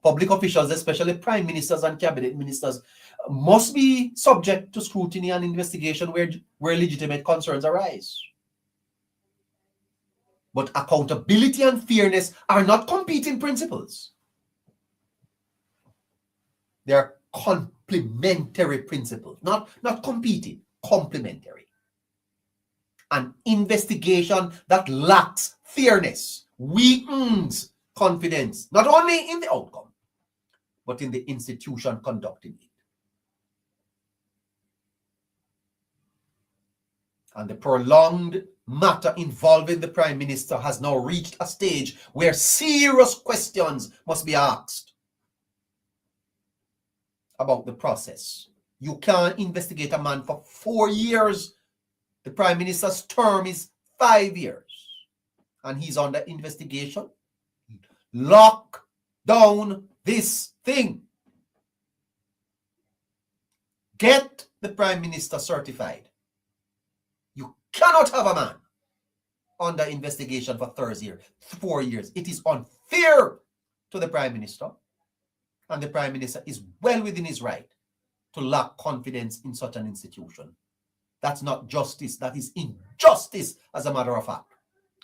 Public officials, especially prime ministers and cabinet ministers, must be subject to scrutiny and investigation where legitimate concerns arise. But accountability and fairness are not competing principles. They are complementary principles, not competing, complementary. An investigation that lacks fairness weakens confidence, not only in the outcome, but in the institution conducting it. And the prolonged matter involving the Prime Minister has now reached a stage where serious questions must be asked about the process. You can't investigate a man for 4 years. The Prime Minister's term is 5 years, and he's under investigation. Lock down this thing. Get the Prime Minister certified. You cannot have a man under investigation for 4 years. It is unfair to the Prime Minister, and the Prime Minister is well within his right to lack confidence in such an institution. That's not justice, that is injustice, as a matter of fact.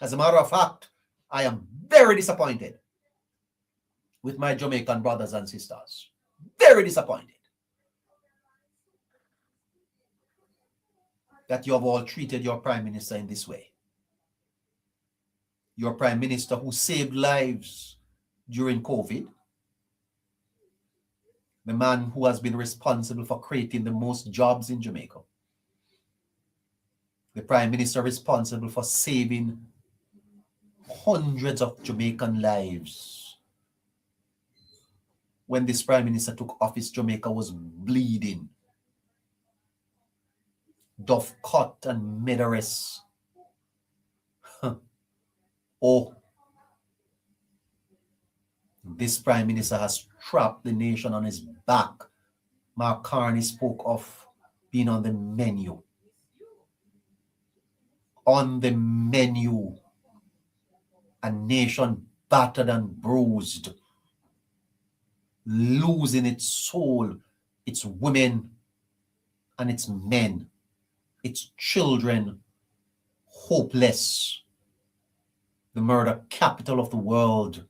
As a matter of fact, I am very disappointed with my Jamaican brothers and sisters. Very disappointed that you have all treated your Prime Minister in this way. Your Prime Minister who saved lives during COVID, the man who has been responsible for creating the most jobs in Jamaica, the Prime Minister responsible for saving hundreds of Jamaican lives. When this Prime Minister took office, Jamaica was bleeding. Dovecote and Medaris. Oh, this Prime Minister has trapped the nation on his back. Mark Carney spoke of being on the menu. On the menu. A nation battered and bruised, losing its soul, its women and its men, its children, hopeless. The murder capital of the world,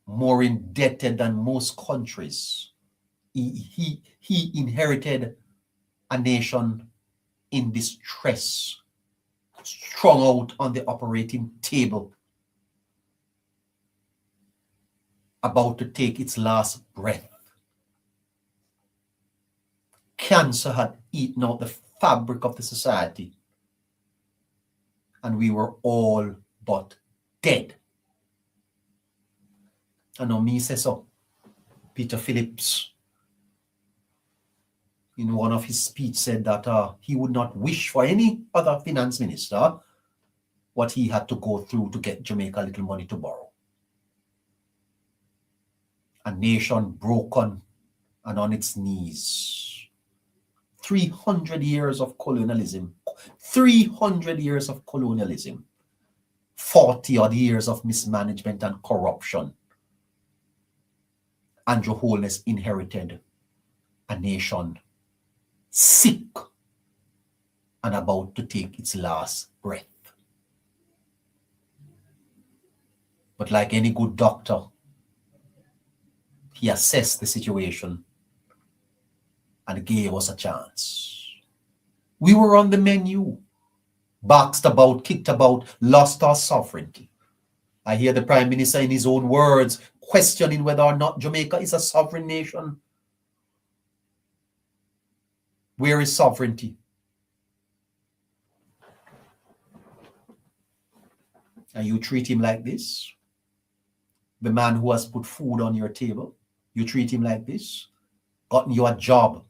more indebted than most countries. He inherited a nation in distress, strung out on the operating table, about to take its last breath. Cancer had eaten out the fabric of the society, and we were all but dead. And on me says so, Peter Phillips, in one of his speech, said that he would not wish for any other finance minister what he had to go through to get Jamaica a little money to borrow. A nation broken and on its knees. 300 years of colonialism. 300 years of colonialism. 40 odd years of mismanagement and corruption. Andrew Holness inherited a nation sick and about to take its last breath. But like any good doctor, he assessed the situation and gave us a chance. We were on the menu, boxed about, kicked about, lost our sovereignty. I hear the Prime Minister in his own words questioning whether or not Jamaica is a sovereign nation. Where is sovereignty? And you treat him like this? The man who has put food on your table, you treat him like this? Gotten you a job,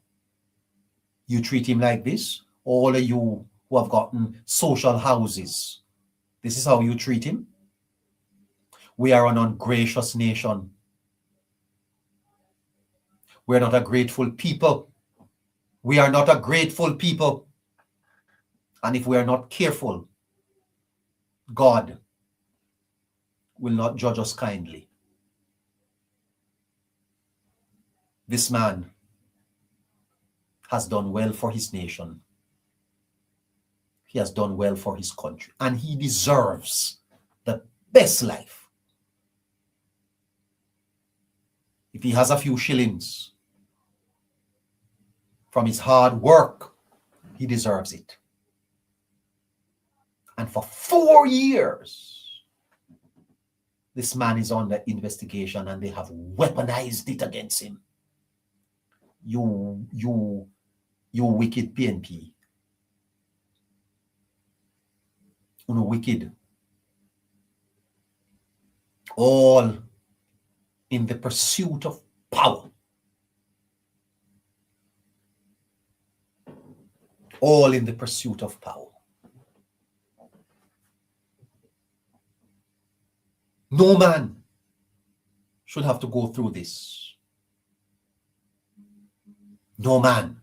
you treat him like this? All of you who have gotten social houses, this is how you treat him? We are an ungracious nation. We're not a grateful people. We are not a grateful people. And if we are not careful, God will not judge us kindly. This man has done well for his nation. He has done well for his country. And he deserves the best life. If he has a few shillings from his hard work, he deserves it. And for 4 years, this man is under investigation and they have weaponized it against him. You wicked PNP. Wicked. All in the pursuit of power. All in the pursuit of power. No man should have to go through this. No man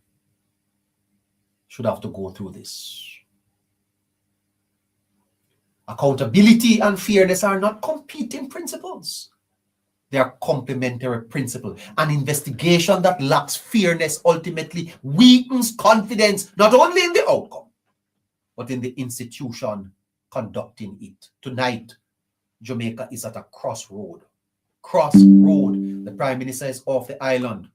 should have to go through this. Accountability and fairness are not competing principles. They are complementary principles. An investigation that lacks fairness ultimately weakens confidence, not only in the outcome, but in the institution conducting it. Tonight, Jamaica is at a crossroad. Crossroad. The Prime Minister is off the island.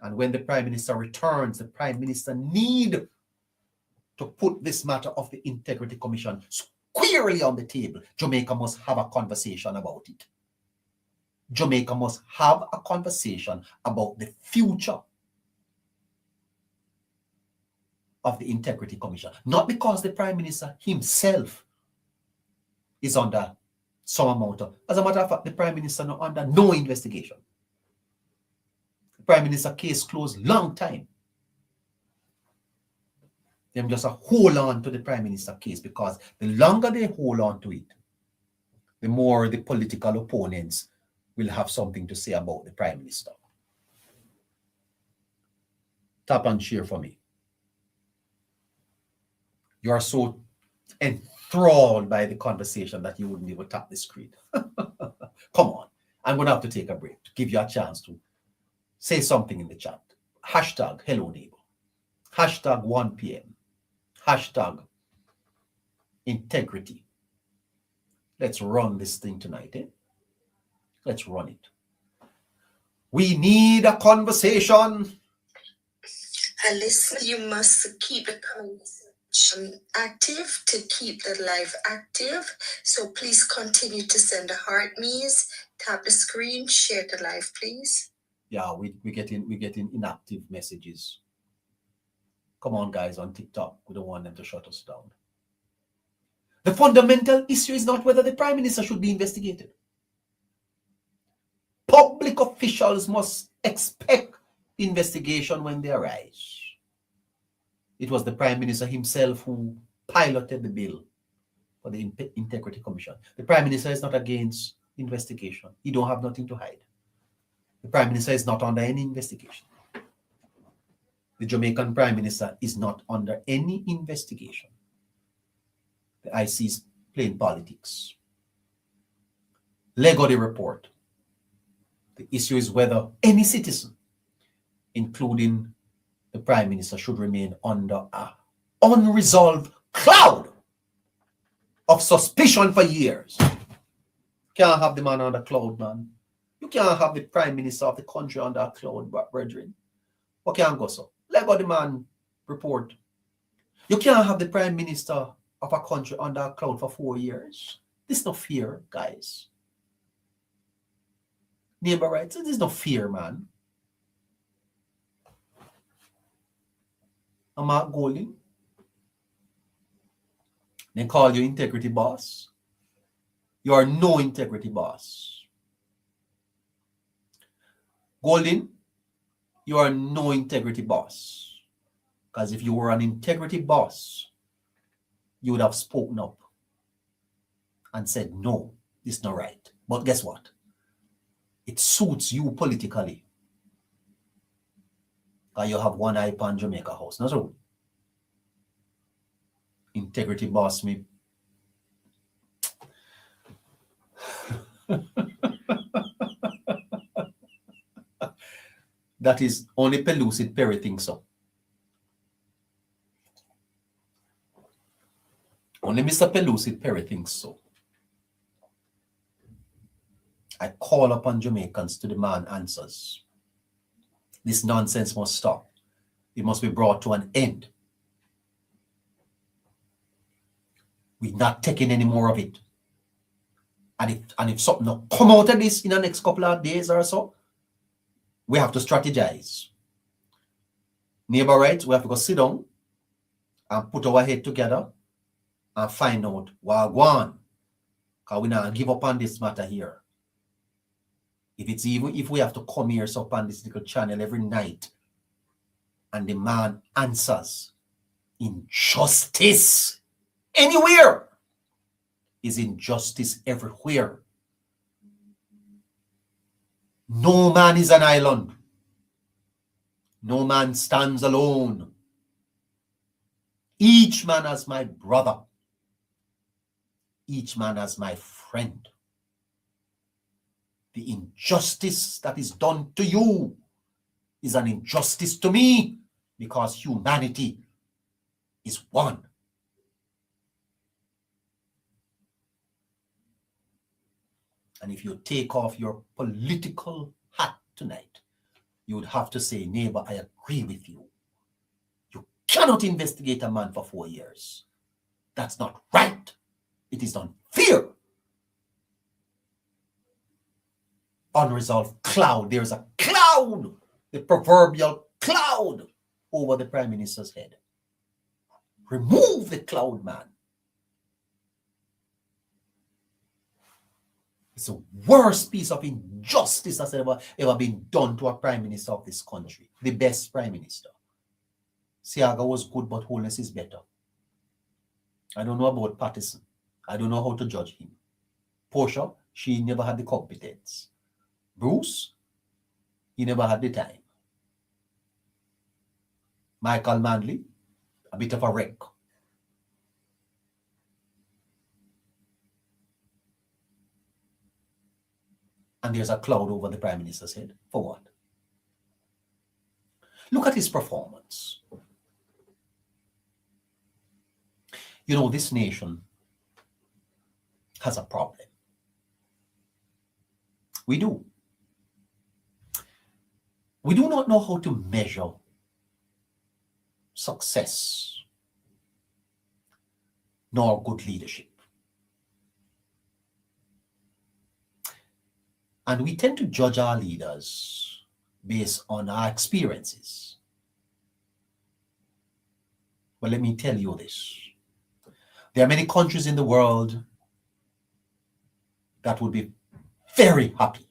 And when the Prime Minister returns, the Prime Minister need to put this matter of the Integrity Commission squarely on the table. Jamaica must have a conversation about it. Jamaica must have a conversation about the future of the Integrity Commission. Not because the Prime Minister himself is under some amount of... As a matter of fact, the Prime Minister is under no investigation. The Prime Minister case closed long time. Them just hold on to the Prime Minister case, because the longer they hold on to it, the more the political opponents will have something to say about the Prime Minister. Tap and share for me. You are so enthralled by the conversation that you wouldn't even tap the screen. Come on. I'm going to have to take a break to give you a chance to say something in the chat. Hashtag hello neighbor. Hashtag 1 p.m. Hashtag integrity. Let's run this thing tonight. Let's run it. We need a conversation. Listener, you must keep the conversation active to keep the live active. So please continue to send the heart me's, tap the screen, share the live, please. Yeah, we're getting inactive messages. Come on, guys, on TikTok. We don't want them to shut us down. The fundamental issue is not whether the Prime Minister should be investigated. Public officials must expect investigation when they arise. It was the Prime Minister himself who piloted the bill for the Integrity Commission. The Prime Minister is not against investigation. He don't have nothing to hide. The Prime Minister is not under any investigation. The Jamaican Prime Minister is not under any investigation. The IC is playing politics. Lego the report. The issue is whether any citizen, including the Prime Minister, should remain under an unresolved cloud of suspicion for years. Can't have the man under cloud, man. You can't have the Prime Minister of the country under a cloud, brethren. What can't go so? Lego the man report. You can't have the Prime Minister of a country under a cloud for 4 years. This is not fear, guys. Neighbor rights, this is not fear, man. I'm Mark Golding. Then call you integrity boss. You are no integrity boss. Golding, you are no integrity boss. Because if you were an integrity boss, you would have spoken up and said, no, this is not right. But guess what? It suits you politically. Because you have one eye on Jamaica House. Not so. Integrity boss me. That is only Pellucid Perry thinks so. Only Mr. Pellucid Perry thinks so. I call upon Jamaicans to demand answers. This nonsense must stop. It must be brought to an end. We're not taking any more of it. And if something will come out of this in the next couple of days or so, we have to strategize. Neighbor rights, we have to go sit down and put our head together and find out what we want. Because we not give up on this matter here. If we have to come here so on this little channel every night and demand answers, injustice anywhere is injustice everywhere. No man is an island. No man stands alone. Each man as my brother. Each man as my friend. The injustice that is done to you is an injustice to me because humanity is one. And if you take off your political hat tonight, you would have to say, neighbor, I agree with you. You cannot investigate a man for 4 years. That's not right. It is unfair. unresolved cloud. There's a cloud, the proverbial cloud over the Prime Minister's head. Remove the cloud, man. It's the worst piece of injustice that's ever been done to a Prime Minister of this country. The best Prime Minister. Siaga was good, but Holness is better. I don't know about Patterson. I don't know how to judge him. Portia, she never had the competence. Bruce, he never had the time. Michael Manley, a bit of a wreck. And there's a cloud over the Prime Minister's head. For what? Look at his performance. You know, this nation has a problem. We do. We do not know how to measure success nor good leadership. And we tend to judge our leaders based on our experiences. Well, let me tell you this. There are many countries in the world that would be very happy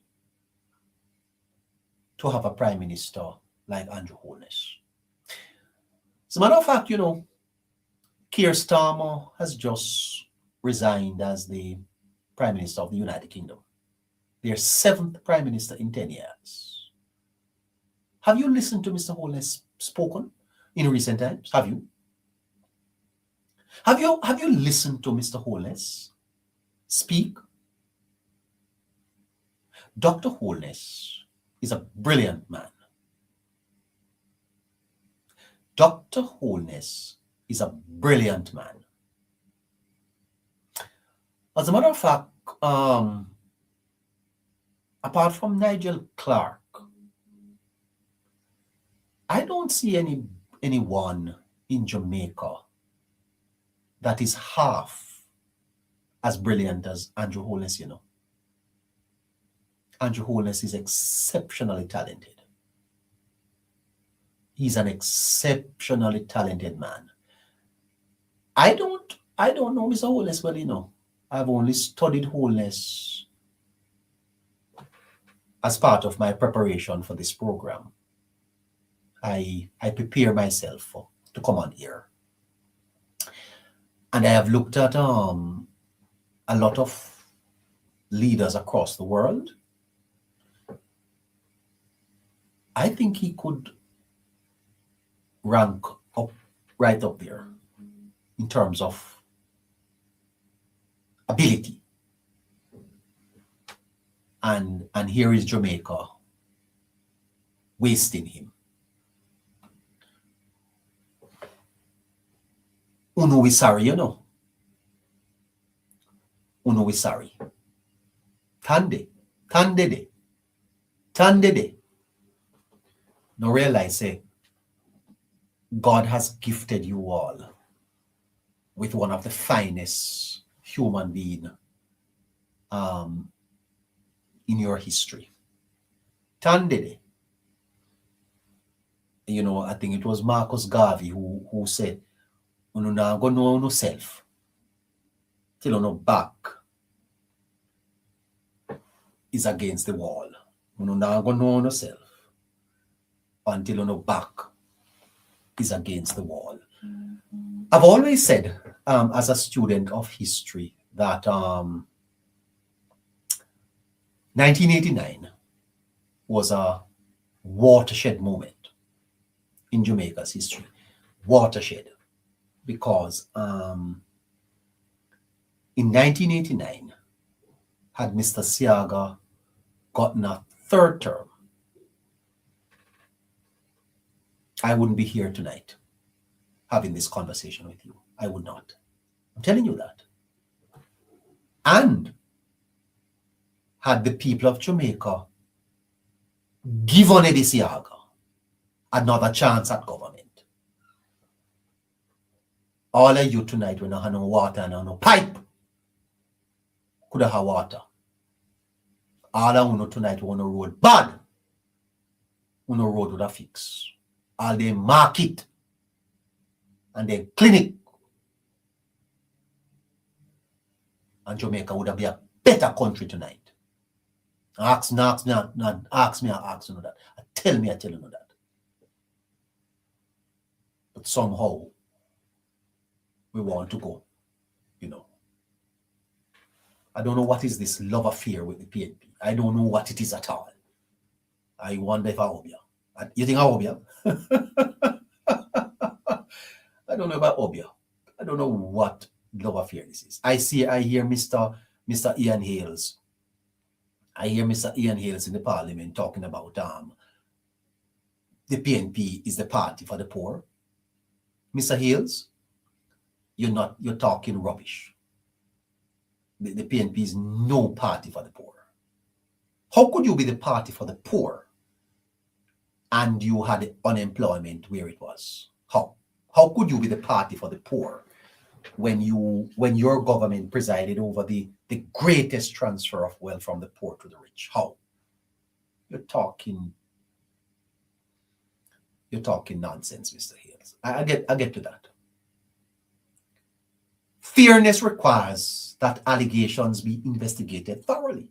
to have a Prime Minister like Andrew Holness. As a matter of fact, you know, Keir Starmer has just resigned as the Prime Minister of the United Kingdom. Their 7th Prime Minister in 10 years. Have you listened to Mr. Holness spoken in recent times? Have you? Have you listened to Mr. Holness speak? Dr. Holness is a brilliant man. Dr. Holness is a brilliant man. As a matter of fact, apart from Nigel Clark, I don't see anyone in Jamaica that is half as brilliant as Andrew Holness, you know. Andrew Holness is exceptionally talented. He's an exceptionally talented man. I don't know Mr. Holness well, you know. I've only studied Holness as part of my preparation for this program. I prepare myself to come on here. And I have looked at a lot of leaders across the world. I think he could rank up right up there in terms of ability. And here is Jamaica wasting him. Uno we sorry, you know. Uno we sorry. Tande. Now realize, say, God has gifted you all with one of the finest human beings in your history. Tandede. You know, I think it was Marcus Garvey who said, "Uno na go know no self till uno back is against the wall. Uno na go know no self until uno back is against the wall." I've always said, as a student of history, that 1989 was a watershed moment in Jamaica's history. Watershed. Because in 1989, had Mr. Siaga gotten a 3rd term, I wouldn't be here tonight having this conversation with you. I would not. I'm telling you that. And had the people of Jamaica given Eddie Siaga another chance at government, all of you tonight, when I have no water and no pipe, could have water All I want tonight on the road bad. On the road with a fix. All they market and then clinic. And Jamaica would have been a better country tonight. Ask me that. Tell you that. But somehow we want to go, I don't know what is this love affair with the PNP. I don't know what it is at all. I wonder if I Obia. You think I Obia? I don't know about Obia. I don't know what love affair this is. I hear Mr. Ian Hales. I hear Mr. Ian Hales in the parliament talking about the PNP is the party for the poor. Mr. Hales, you're talking rubbish. The PNP is no party for the poor. How could you be the party for the poor and you had unemployment where it was? How could you be the party for the poor when your government presided over the greatest transfer of wealth from the poor to the rich? How? You're talking nonsense, Mr. Hales. I get to that. Fairness requires that allegations be investigated thoroughly.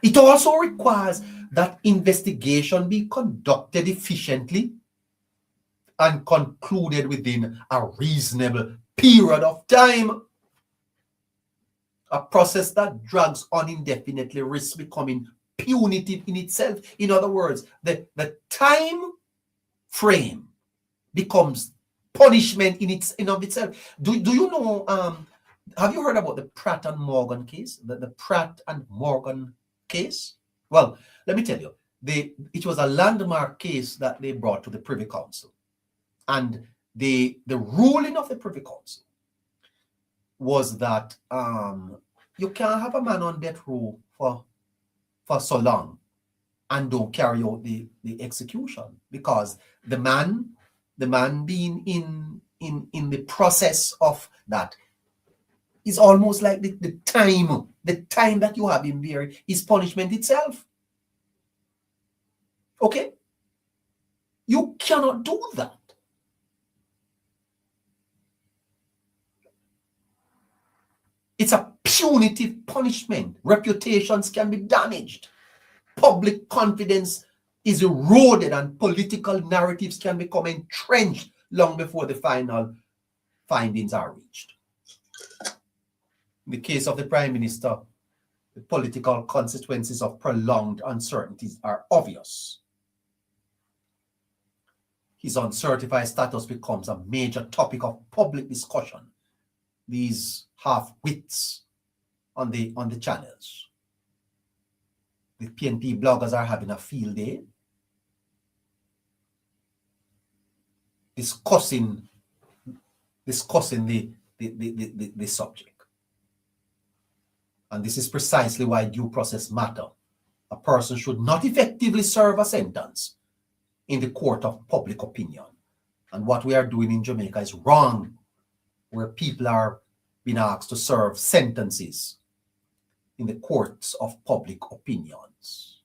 It also requires that investigation be conducted efficiently and concluded within a reasonable period of time. A process that drags on indefinitely risks becoming punitive in itself. In other words, the time frame becomes punishment in of itself. Do you know, have you heard about the Pratt and Morgan case? The Pratt and Morgan case? Well, let me tell you, it was a landmark case that they brought to the Privy Council. And the ruling of the Privy Council was that you can't have a man on death row for so long and don't carry out the execution, because the man being in the process of that is almost like the time that you have him there is punishment itself. Okay? You cannot do that. It's a punitive punishment. Reputations can be damaged. Public confidence is eroded and political narratives can become entrenched long before the final findings are reached. In the case of the Prime Minister, the political consequences of prolonged uncertainties are obvious. His uncertified status becomes a major topic of public discussion. These half-wits on the channels. The PNP bloggers are having a field day discussing the subject. And this is precisely why due process matter. A person should not effectively serve a sentence in the court of public opinion. And what we are doing in Jamaica is wrong, where people are being asked to serve sentences in the courts of public opinions.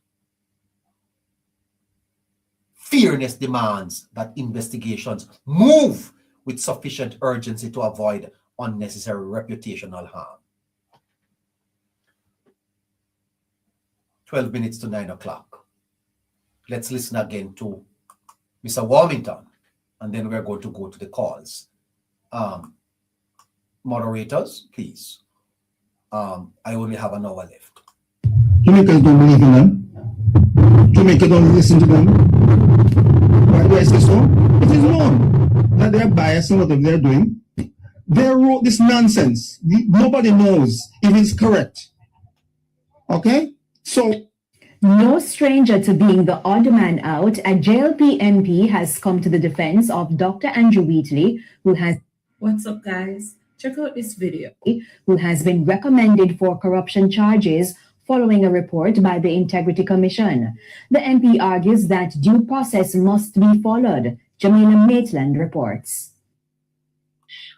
Fairness demands that investigations move with sufficient urgency to avoid unnecessary reputational harm. 12 minutes to 9 o'clock. Let's listen again to Mr. Warmington, and then we're going to go to the calls. Moderators, please. I only have an hour left. Jamaicans don't believe in them. Jamaica don't listen to them. Why do I say so? It is known that they're biased in whatever they're doing. They wrote this nonsense. Nobody knows if it's correct. Okay? So, no stranger to being the odd man out, a JLP MP has come to the defense of Dr. Andrew Wheatley, who has... What's up, guys? Check out this video. Who has been recommended for corruption charges following a report by the Integrity Commission. The MP argues that due process must be followed. Jamila Maitland reports.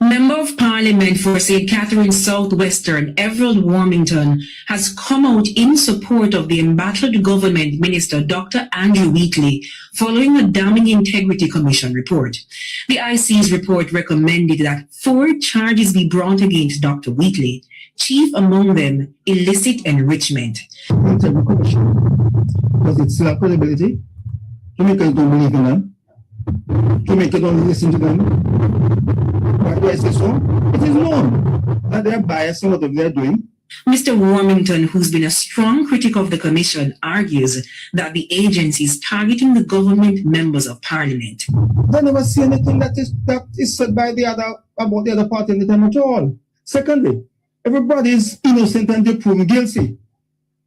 Member of Parliament for St. Catharines Southwestern, Everald Warmington, has come out in support of the embattled government minister, Dr. Andrew Wheatley, following a damning Integrity Commission report. The IC's report recommended that 4 charges be brought against Dr. Wheatley, chief among them illicit enrichment. Integrity Commission, does it still have credibility? Jamaicans don't believe in them. Jamaica don't listen to them. Why do I say so? It is known that they're biased in whatever they're doing. Mr. Warmington, who's been a strong critic of the commission, argues that the agency is targeting the government members of parliament. They never see anything that is said by the other about the other party in the time at all. Secondly, everybody is innocent and they proven guilty.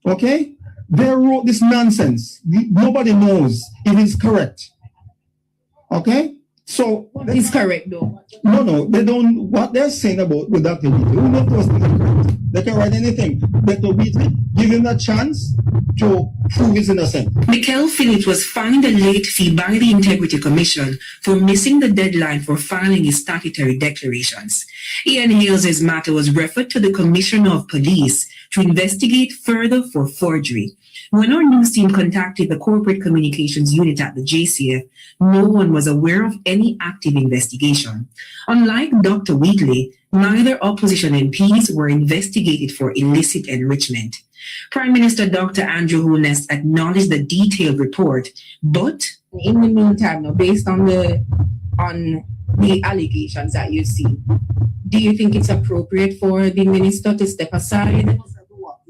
Okay? They wrote this nonsense. Nobody knows if it's correct. Okay? So It's correct though. no, they don't. What they're saying about with Dr. Wheatley, who knows those things are correct? They can write anything. Dr. Wheatley, give him a chance to prove his innocent. Mikel Phillips was fined a late fee by the Integrity Commission for missing the deadline for filing his statutory declarations. Ian Hales' matter was referred to the Commissioner of Police to investigate further for forgery. When our news team contacted the Corporate Communications Unit at the JCF, no one was aware of any active investigation. Unlike Dr. Wheatley, neither opposition MPs were investigated for illicit enrichment. Prime Minister Dr. Andrew Holness acknowledged the detailed report, but In the meantime, now, based on the allegations that you see, do you think it's appropriate for the minister to step aside?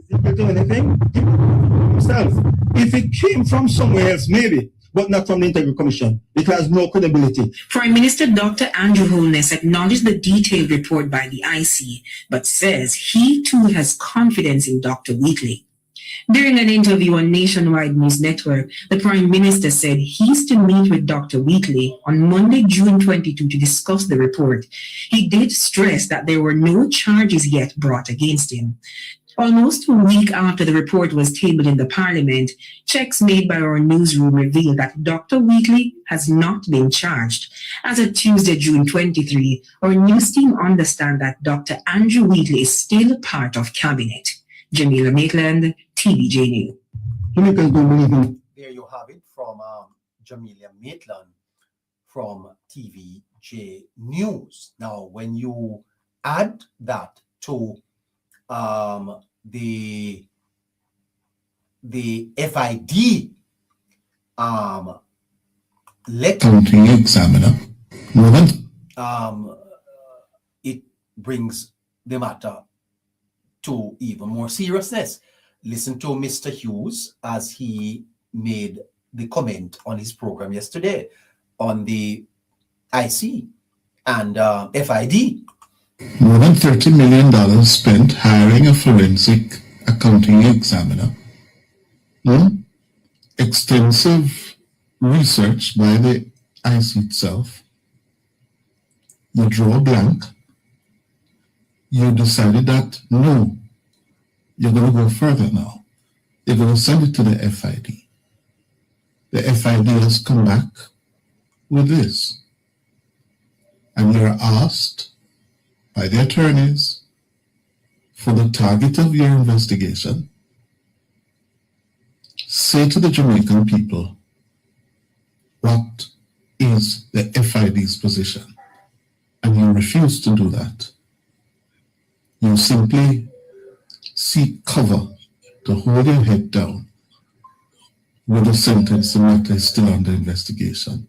He can do anything himself. If it came from somewhere else, maybe, but not from the Integrity Commission. It has no credibility. Prime Minister Dr. Andrew Holness acknowledged the detailed report by the IC, but says he too has confidence in Dr. Wheatley. During an interview on Nationwide News Network, the Prime Minister said he's to meet with Dr. Wheatley on Monday, June 22 to discuss the report. He did stress that there were no charges yet brought against him. Almost a week after the report was tabled in the Parliament, checks made by our newsroom revealed that Dr. Wheatley has not been charged. As of Tuesday, June 23, our news team understand that Dr. Andrew Wheatley is still part of Cabinet. Jamila Maitland, TVJ News. Jamaicans don't believe in. There you have it from Jamila Maitland from TVJ News. Now, when you add that to the FID letter, County examiner, it brings the matter to even more seriousness. Listen to Mr. Hughes as he made the comment on his program yesterday on the IC and FID. more than $30 million spent hiring a forensic accounting examiner. Extensive research by the IC itself. You draw a blank. You decided that, no, you're going to go further now. You're going to send it to the FID. The FID has come back with this. And you're asked by the attorneys for the target of your investigation. Say to the Jamaican people, what is the FID's position? And you refuse to do that. You simply seek cover to hold your head down with a sentence the matter is still under investigation.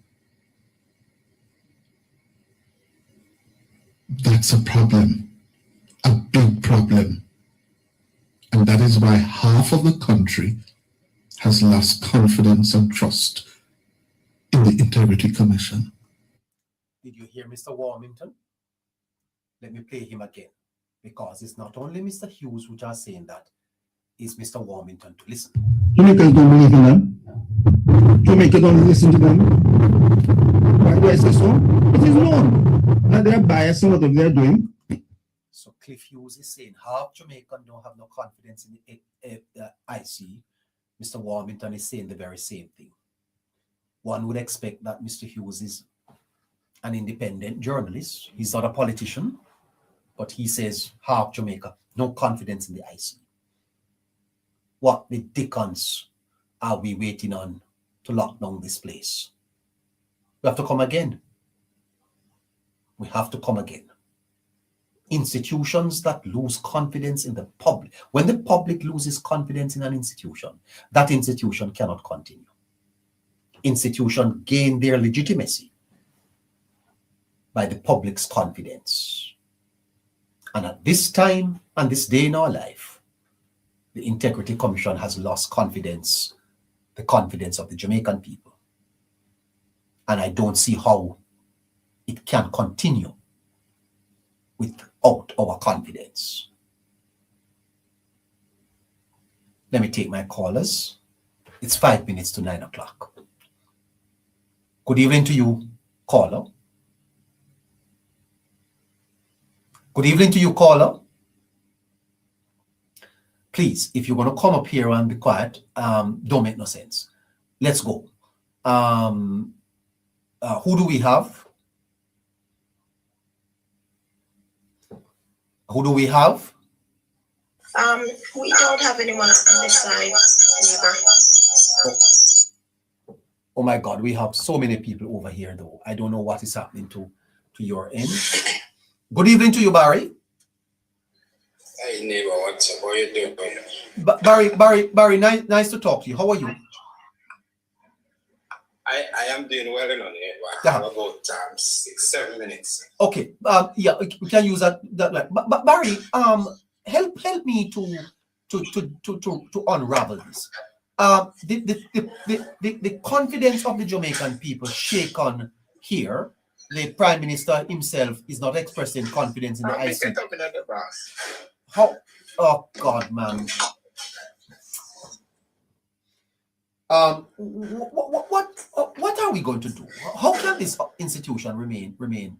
That's a problem, a big problem. And that is why half of the country has lost confidence and trust in the Integrity Commission. Did you hear Mr. Warmington? Let me play him again, because it's not only Mr. Hughes which are saying that, it's Mr. Warmington to listen. Jamaicans don't believe in them. Jamaica don't listen to them. Why do I say so? It is known that they're biased in whatever they're doing. So Cliff Hughes is saying half Jamaican don't have no confidence in the IC. Mr. Warmington is saying the very same thing. One would expect that Mr. Hughes is an independent journalist. He's not a politician, but he says, half Jamaica, no confidence in the IC. What the dickens are we waiting on to lock down this place? We have to come again. We have to come again. Institutions that lose confidence in the public, when the public loses confidence in an institution, that institution cannot continue. Institutions gain their legitimacy by the public's confidence. And at this time and this day in our life, the Integrity Commission has lost confidence, the confidence of the Jamaican people. And I don't see how it can continue without our confidence. Let me take my callers. It's 5 minutes to 9 o'clock. Good evening to you, caller. Good evening to you, caller. Please, if you're going to come up here and be quiet, don't make no sense. Let's go. Who do we have? Who do we have? We don't have anyone on this side, neighbor. Oh my God, we have so many people over here though. I don't know what is happening to your end. Good evening to you, Barry. Hey neighbor, what's up? How you doing? Barry, nice to talk to you. How are you? I am doing well in on it. I have about 6-7 minutes. Okay. Yeah, we can use that. But Barry, help me to unravel this. The confidence of the Jamaican people shaken here. The Prime Minister himself is not expressing confidence in the IC. How? Oh God, man. What are we going to do? How can this institution remain open?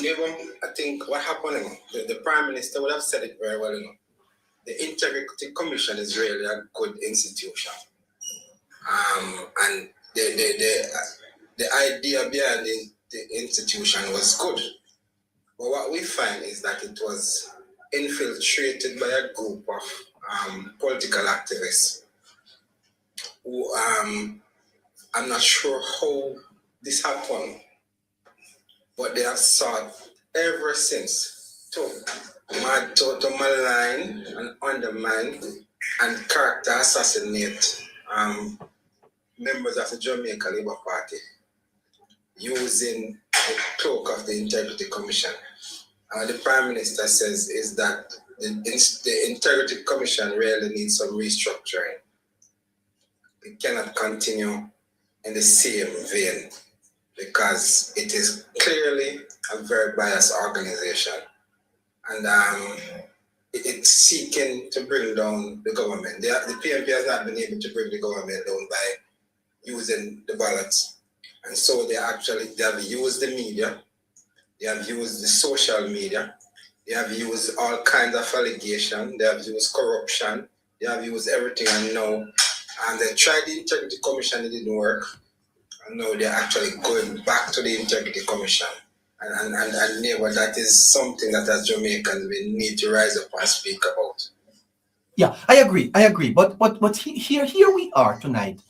Neighbor, I think what happened, the Prime Minister would have said it very well, The Integrity Commission is really a good institution. And the idea behind the institution was good. But what we find is that it was infiltrated by a group of political activists who I'm not sure how this happened, but they have sought ever since to malign and undermine and character assassinate members of the Jamaica Labour Party using the cloak of the Integrity Commission. The Prime Minister says is that the Integrity Commission really needs some restructuring. It cannot continue in the same vein because it is clearly a very biased organization. And it's seeking to bring down the government. The PNP has not been able to bring the government down by using the ballots. And so they have used the media, they have used the social media, they have used all kinds of allegations, they have used corruption, they have used everything and now. And they tried the Integrity Commission, it didn't work. And now they're actually going back to the Integrity Commission. And neighbor, that is something that as Jamaicans we need to rise up and speak about. Yeah, I agree. But here we are tonight.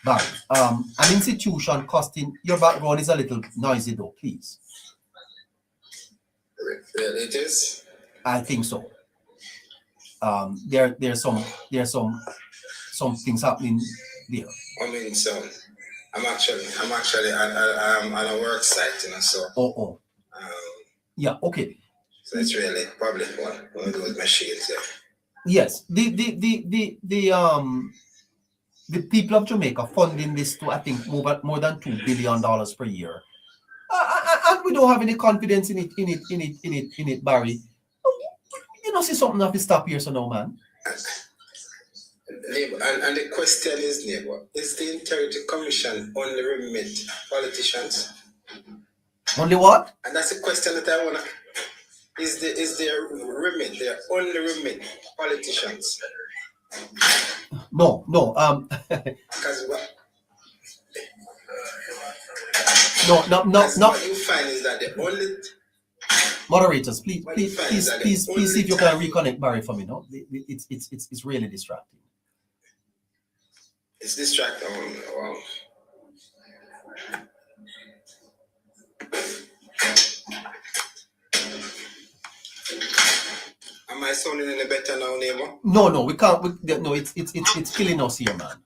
Barry, an institution costing your background is a little noisy though, please. It is? I think so. There's some things happening there. I mean, so I'm actually on a work site, so. Yeah. Okay. So it's really probably what I do with my shields. Yeah. Yes. The people of Jamaica funding this to I think more than $2 billion per year, and we don't have any confidence in it, Barry. See something have to stop here, so no man. Neighbor, and the question is, neighbor, is the Integrity Commission only remit politicians? Only what? And that's the question that I wanna. Is their remit? They only remit politicians? No. Because No. what you find is that the only Moderators, please What you find is that the please only see if you can time- reconnect Barry for me. No, it's really distracting. it's distracting. Wow. Am I sounding any better now, neighbor? No, we can't. No, it's killing us here, man.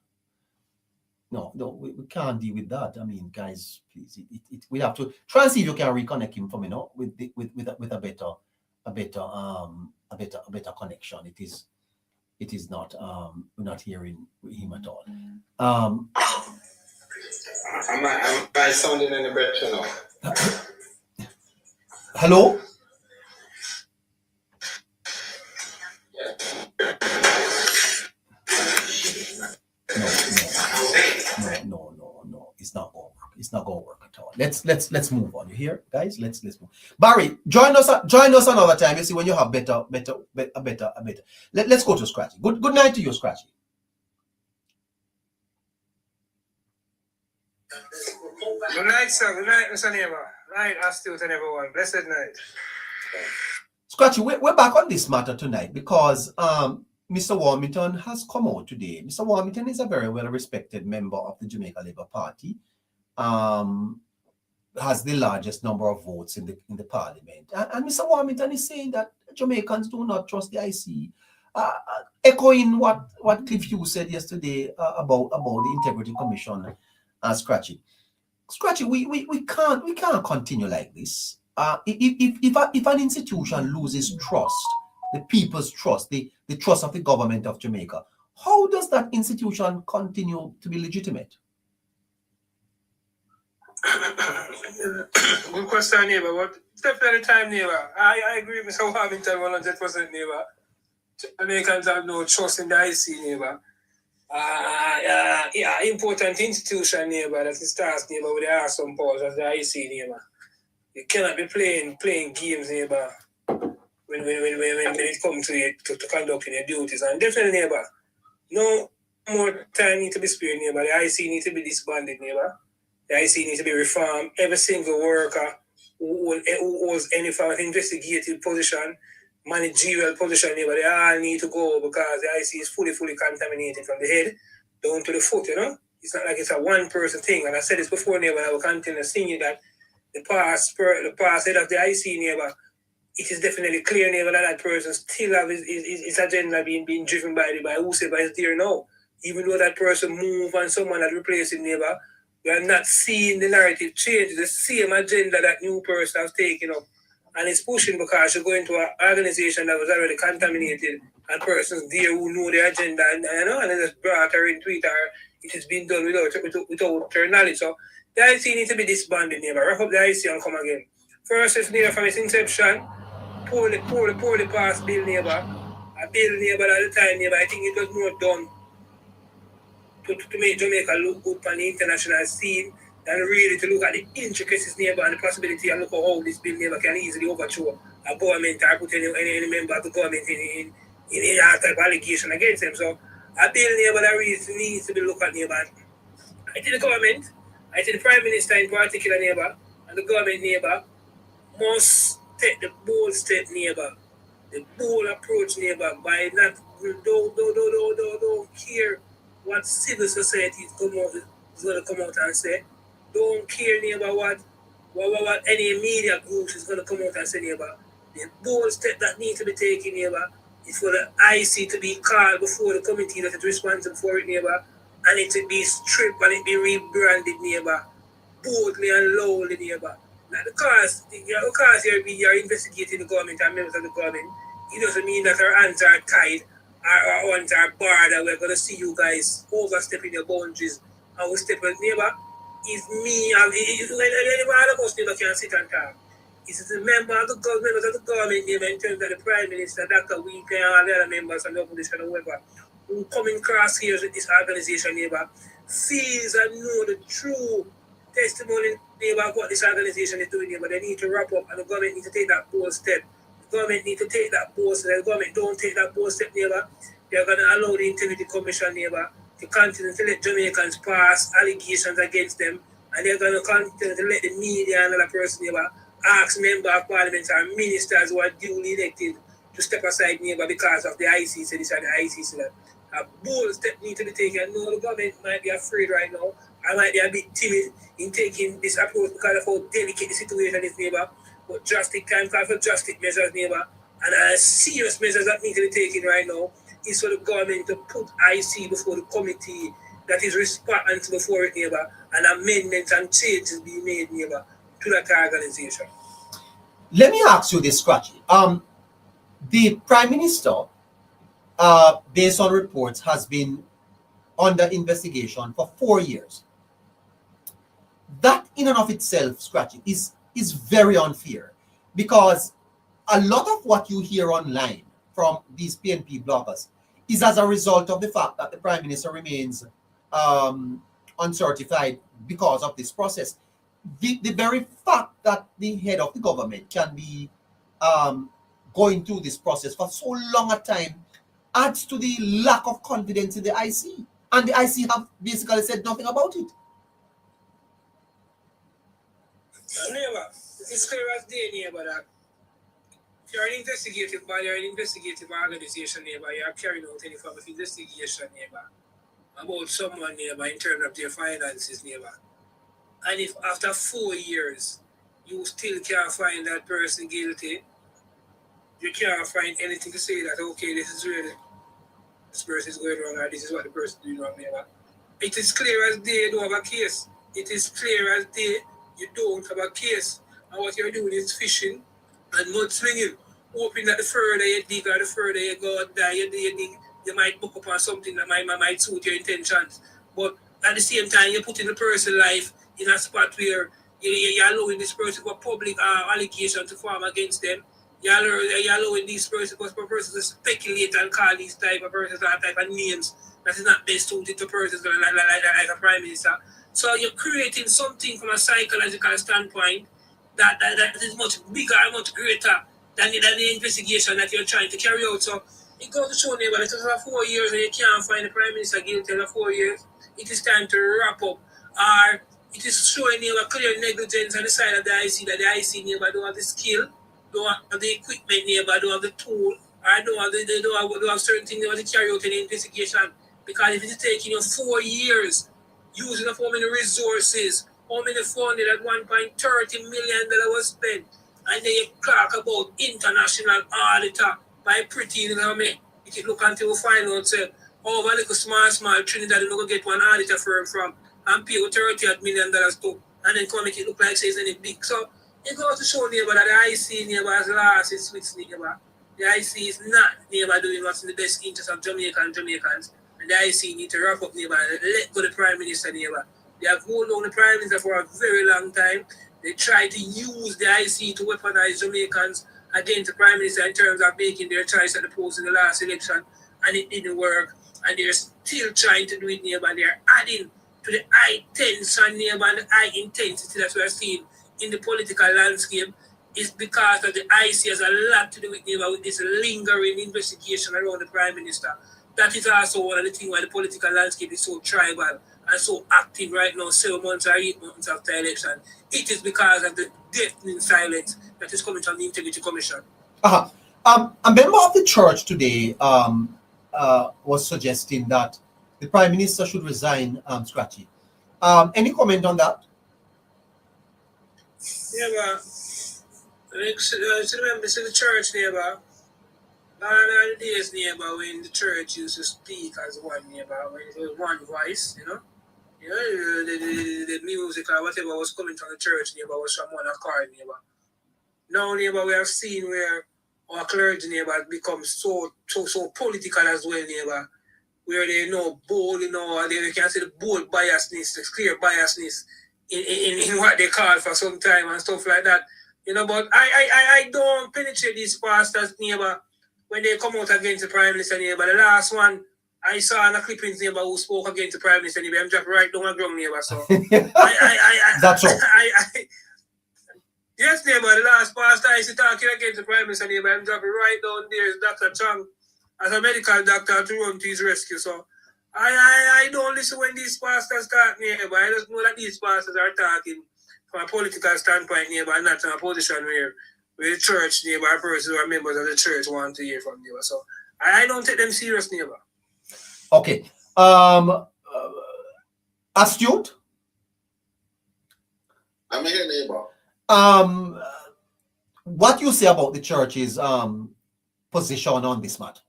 No, we can't deal with that. I mean, guys, please, we have to try and see if you can reconnect him for me, no, with a better connection. It is not we're not hearing him at all. Am I sounding any better now? Hello? No. It's not gonna work. It's not gonna work at all. Let's move on. You hear, guys? Let's move. Barry, join us another time. You see when you have better. Let's go to Scratchy. Good night to you, Scratchy. Good night, sir. Good night, Mr. Neighbor. Night, Astute and everyone. Blessed night. Scratchy, we're back on this matter tonight because Mr. Warmington has come out today. Mr. Warmington is a very well-respected member of the Jamaica Labour Party. Has the largest number of votes in the parliament. And Mr. Warmington is saying that Jamaicans do not trust the IC. Echoing what Cliff Hughes said yesterday about the Integrity Commission. Scratchy, we can't continue like this. If an institution loses trust, the people's trust, the trust of the government of Jamaica, how does that institution continue to be legitimate? Good question, neighbor. But definitely time, neighbor. I agree with Mr. Warmington 100%, neighbor. Jamaicans have no trust in the IC, neighbor. Important institution, neighbor, that starts, neighbor, with the awesome powers of the IC, neighbor. You cannot be playing games, neighbor, when it comes to conducting your duties. And definitely, neighbor, no more time need to be spared, neighbor. The IC need to be disbanded, neighbor. The IC needs to be reformed. Every single worker who holds any form of investigative position, managerial position, neighbor, they all need to go because the IC is fully contaminated from the head down to the foot, you know? It's not like it's a one-person thing. And I said this before, neighbor, I will continue seeing that the past head of the IC, neighbor, it is definitely clear, neighbor, that person still have his agenda being driven by whoever is there now. Even though that person move and someone that replaces him, neighbor, we are not seeing the narrative change. The same agenda that new person has taken up. And it's pushing because you go into an organization that was already contaminated and persons there who know the agenda and they just brought her into it, or it has been done without her knowledge. So the IC needs to be disbanded, neighbor. Wrap up the IC and come again. First, it's neighbor from its inception, poorly passed bill, neighbor. A bill, neighbor, at the time, neighbor, I think it was more done to make Jamaica look good on the international scene than really to look at the intricacies, neighbor, and the possibility and look at how this bill, neighbor, can easily overthrow a government or put any member of the government in that type of allegation against them. So a bill, neighbor, that really needs to be looked at, neighbor. I think the government, I think the Prime Minister in particular, neighbor, and the government, neighbor, must take the bold step, neighbor, the bold approach, neighbor, by not don't care what civil society is going to come out and say. Don't care, neighbor, what any media groups is going to come out and say, neighbor. The bold step that needs to be taken, neighbor, is for the IC to be called before the committee that is responsible for it, neighbor, and it to be stripped and it be rebranded, neighbor, boldly and loudly, neighbor. Now, because you're investigating the government and members of the government, it doesn't mean that our hands are tied, our hands are barred, and we're going to see you guys overstepping your boundaries. And we step on, neighbor, it's me, and all of us, neighbor, can sit and talk. It's the members of the government, neighbor, in terms of the Prime Minister, Dr. Week, and all the other members of the opposition, or whoever, who come in cross here with this organization, neighbor, feels and know the true testimony, neighbor, of what this organization is doing, neighbor. They need to wrap up, and the government needs to take that bold step. The government needs to take that bold step. The government don't take that bold step, neighbor. They're going to allow the Integrity Commission, neighbor, to continue to let Jamaicans pass allegations against them, and they're going to continue to let the media and other person, neighbor, ask member of parliament and ministers who are duly elected to step aside, neighbor, because of the ICC this and the ICC that. A bold step need to be taken. No, the government might be afraid right now. I might be a bit timid in taking this approach because of how delicate the situation is, neighbor. But drastic time call for drastic measures, neighbor, and serious measures that need to be taken right now is for the government to put IC before the committee that is responsible for it, neighbor, and amendments and changes be made, neighbor, to that organization. Let me ask you this, Scratchy. The Prime Minister, based on reports, has been under investigation for 4 years. That in and of itself, Scratchy, is very unfair, because a lot of what you hear online from these PNP bloggers is as a result of the fact that the Prime Minister remains uncertified because of this process. The very fact that the head of the government can be going through this process for so long a time adds to the lack of confidence in the IC. And the IC have basically said nothing about it. Neighbor, it's clear as day, neighbor, that if you're an investigative body or an investigative organization, neighbor, you're carrying out any form of investigation, neighbor, about someone, neighbor, in terms of their finances, neighbor. And if after 4 years you still can't find that person guilty, you can't find anything to say that, okay, this is really, this person is going wrong, or this is what the person is doing wrong, neighbor. It is clear as day you don't have a case. It is clear as day you don't have a case. And what you're doing is fishing and mudslinging, hoping that the further you dig or the further you go out there, you dig, you might book up on something that might suit your intentions. But at the same time, you're putting the person's life in a spot where you're allowing this person for public allegation to form against them. You're allowing these persons to speculate and call these type of persons or type of names that is not best suited to persons like a prime minister. So you're creating something from a psychological standpoint that is much bigger and much greater than the investigation that you're trying to carry out. So it goes to show, neighbor, that after 4 years and you can't find the prime minister guilty after 4 years, it is time to wrap up. Or it is showing, neighbor, clear negligence on the side of the IC, that the IC, neighbor, don't have the skill, don't have the equipment, neighbor, don't have the tool, or don't have certain things to carry out an investigation. Because if it is taking you 4 years, using up how many resources, how many funding, that $1.30 million was spent, and then you talk about international auditor by pretty, you know what I mean? You can look until we find out, say, over like a small Trinidad, you're going to get one auditor firm from and pay $38 million to, and then come make it look like it's any big. So it goes to show, neighbor, that the IC, neighbor, has lost its wits, neighbor. The IC is not, neighbor, doing what's in the best interest of Jamaicans. And the IC need to wrap up, neighbor, and let go the Prime Minister, neighbor. They have hold on the Prime Minister for a very long time. They try to use the IC to weaponize Jamaicans against the Prime Minister in terms of making their choice at the polls in the last election, and it didn't work. And they're still trying to do it, neighbor. They're adding to the high tension, neighbor, and the high intensity that we're seeing in the political landscape. Is because that the IC has a lot to do with, neighbor, with this lingering investigation around the Prime Minister. That is also one of the things why the political landscape is so tribal and so active right now, 7 months or 8 months after election. It is because of the deafening silence that is coming from the Integrity Commission. A member of the church today was suggesting that the Prime Minister should resign, Scratchy. Any comment on that? Yeah, but remember, the church, neighbor. All the days, neighbor, when the church used to speak as one, neighbor, when it was one voice, you know, the music or whatever was coming from the church, neighbor, was from one accord, neighbor. Now, neighbor, we have seen where our clergy, neighbor, has become so political as well, neighbor, where they know bold, you know, they can see the bold biasness, the clear biasness in what they call for some time and stuff like that, you know. But I don't penetrate these pastors, neighbor, when they come out against the Prime Minister, neighbor. The last one I saw in a clippings, neighbor, who spoke against the Prime Minister, neighbor. I'm just right down the ground, neighbor. So That's all. Yes, neighbor, the last pastor I see talking against the Prime Minister, neighbor. I'm just right down there. Is Dr. Chang. as a medical doctor to run to his rescue. So I don't listen when these pastors talk neighbor. I just know that these pastors are talking from a political standpoint neighbor, and not from a position where the church neighbor, persons who are members of the church want to hear from neighbor. So I don't take them serious neighbor. Okay. Astute? I'm here, neighbor. What you say about the church's position on this matter?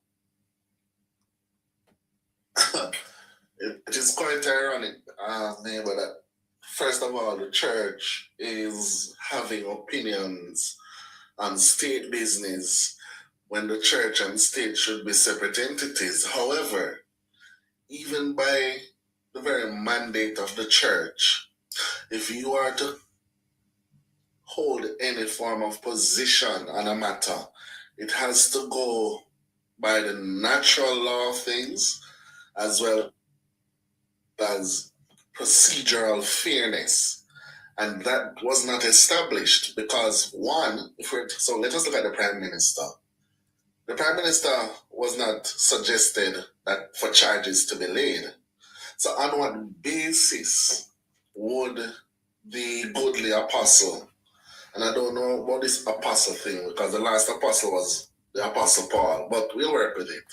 It is quite ironic, neighbor, that first of all, the church is having opinions on state business when the church and state should be separate entities. However, even by the very mandate of the church, if you are to hold any form of position on a matter, it has to go by the natural law of things as well as procedural fairness. And that was not established because one, so let us look at the Prime Minister. The Prime Minister was not suggested that for charges to be laid. So on what basis would the goodly apostle, and I don't know about this apostle thing because the last apostle was the Apostle Paul, but we'll work with it.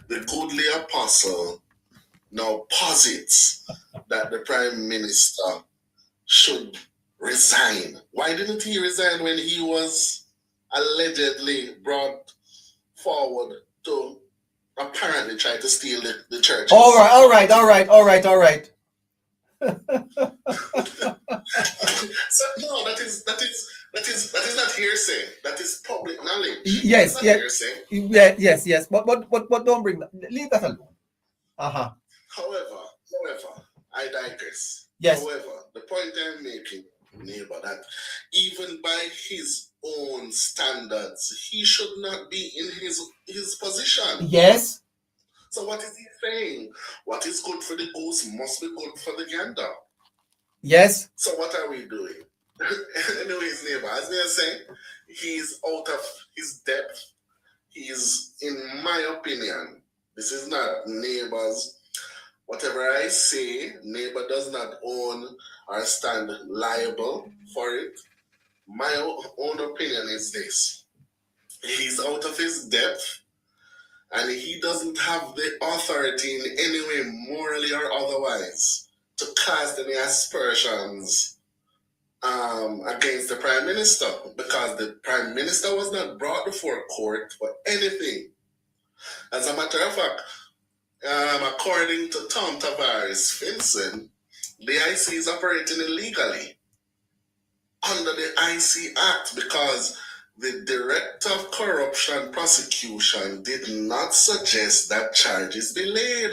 The goodly apostle now posits that the Prime Minister should resign. Why didn't he resign when he was allegedly brought forward to apparently try to steal the churches? All right. So no, that is not hearsay. That is public knowledge. Yes, not yes, hearsay. yes. But don't bring that. Leave that alone. However, I digress. Yes. However, the point I'm making, neighbor, that even by his own standards, he should not be in his position. Yes. So what is he saying? What is good for the goose must be good for the gander. Yes. So what are we doing? Anyways, neighbor, as they are saying, he's out of his depth. He's, in my opinion, this is not neighbor's. Whatever I say, neighbor does not own or stand liable for it. My own opinion is this. He's out of his depth and he doesn't have the authority in any way, morally or otherwise, to cast any aspersions against the Prime Minister, because the Prime Minister was not brought before court for anything. As a matter of fact, according to Tom Tavares Finson, the IC is operating illegally under the IC Act because the Director of Corruption Prosecution did not suggest that charges be laid.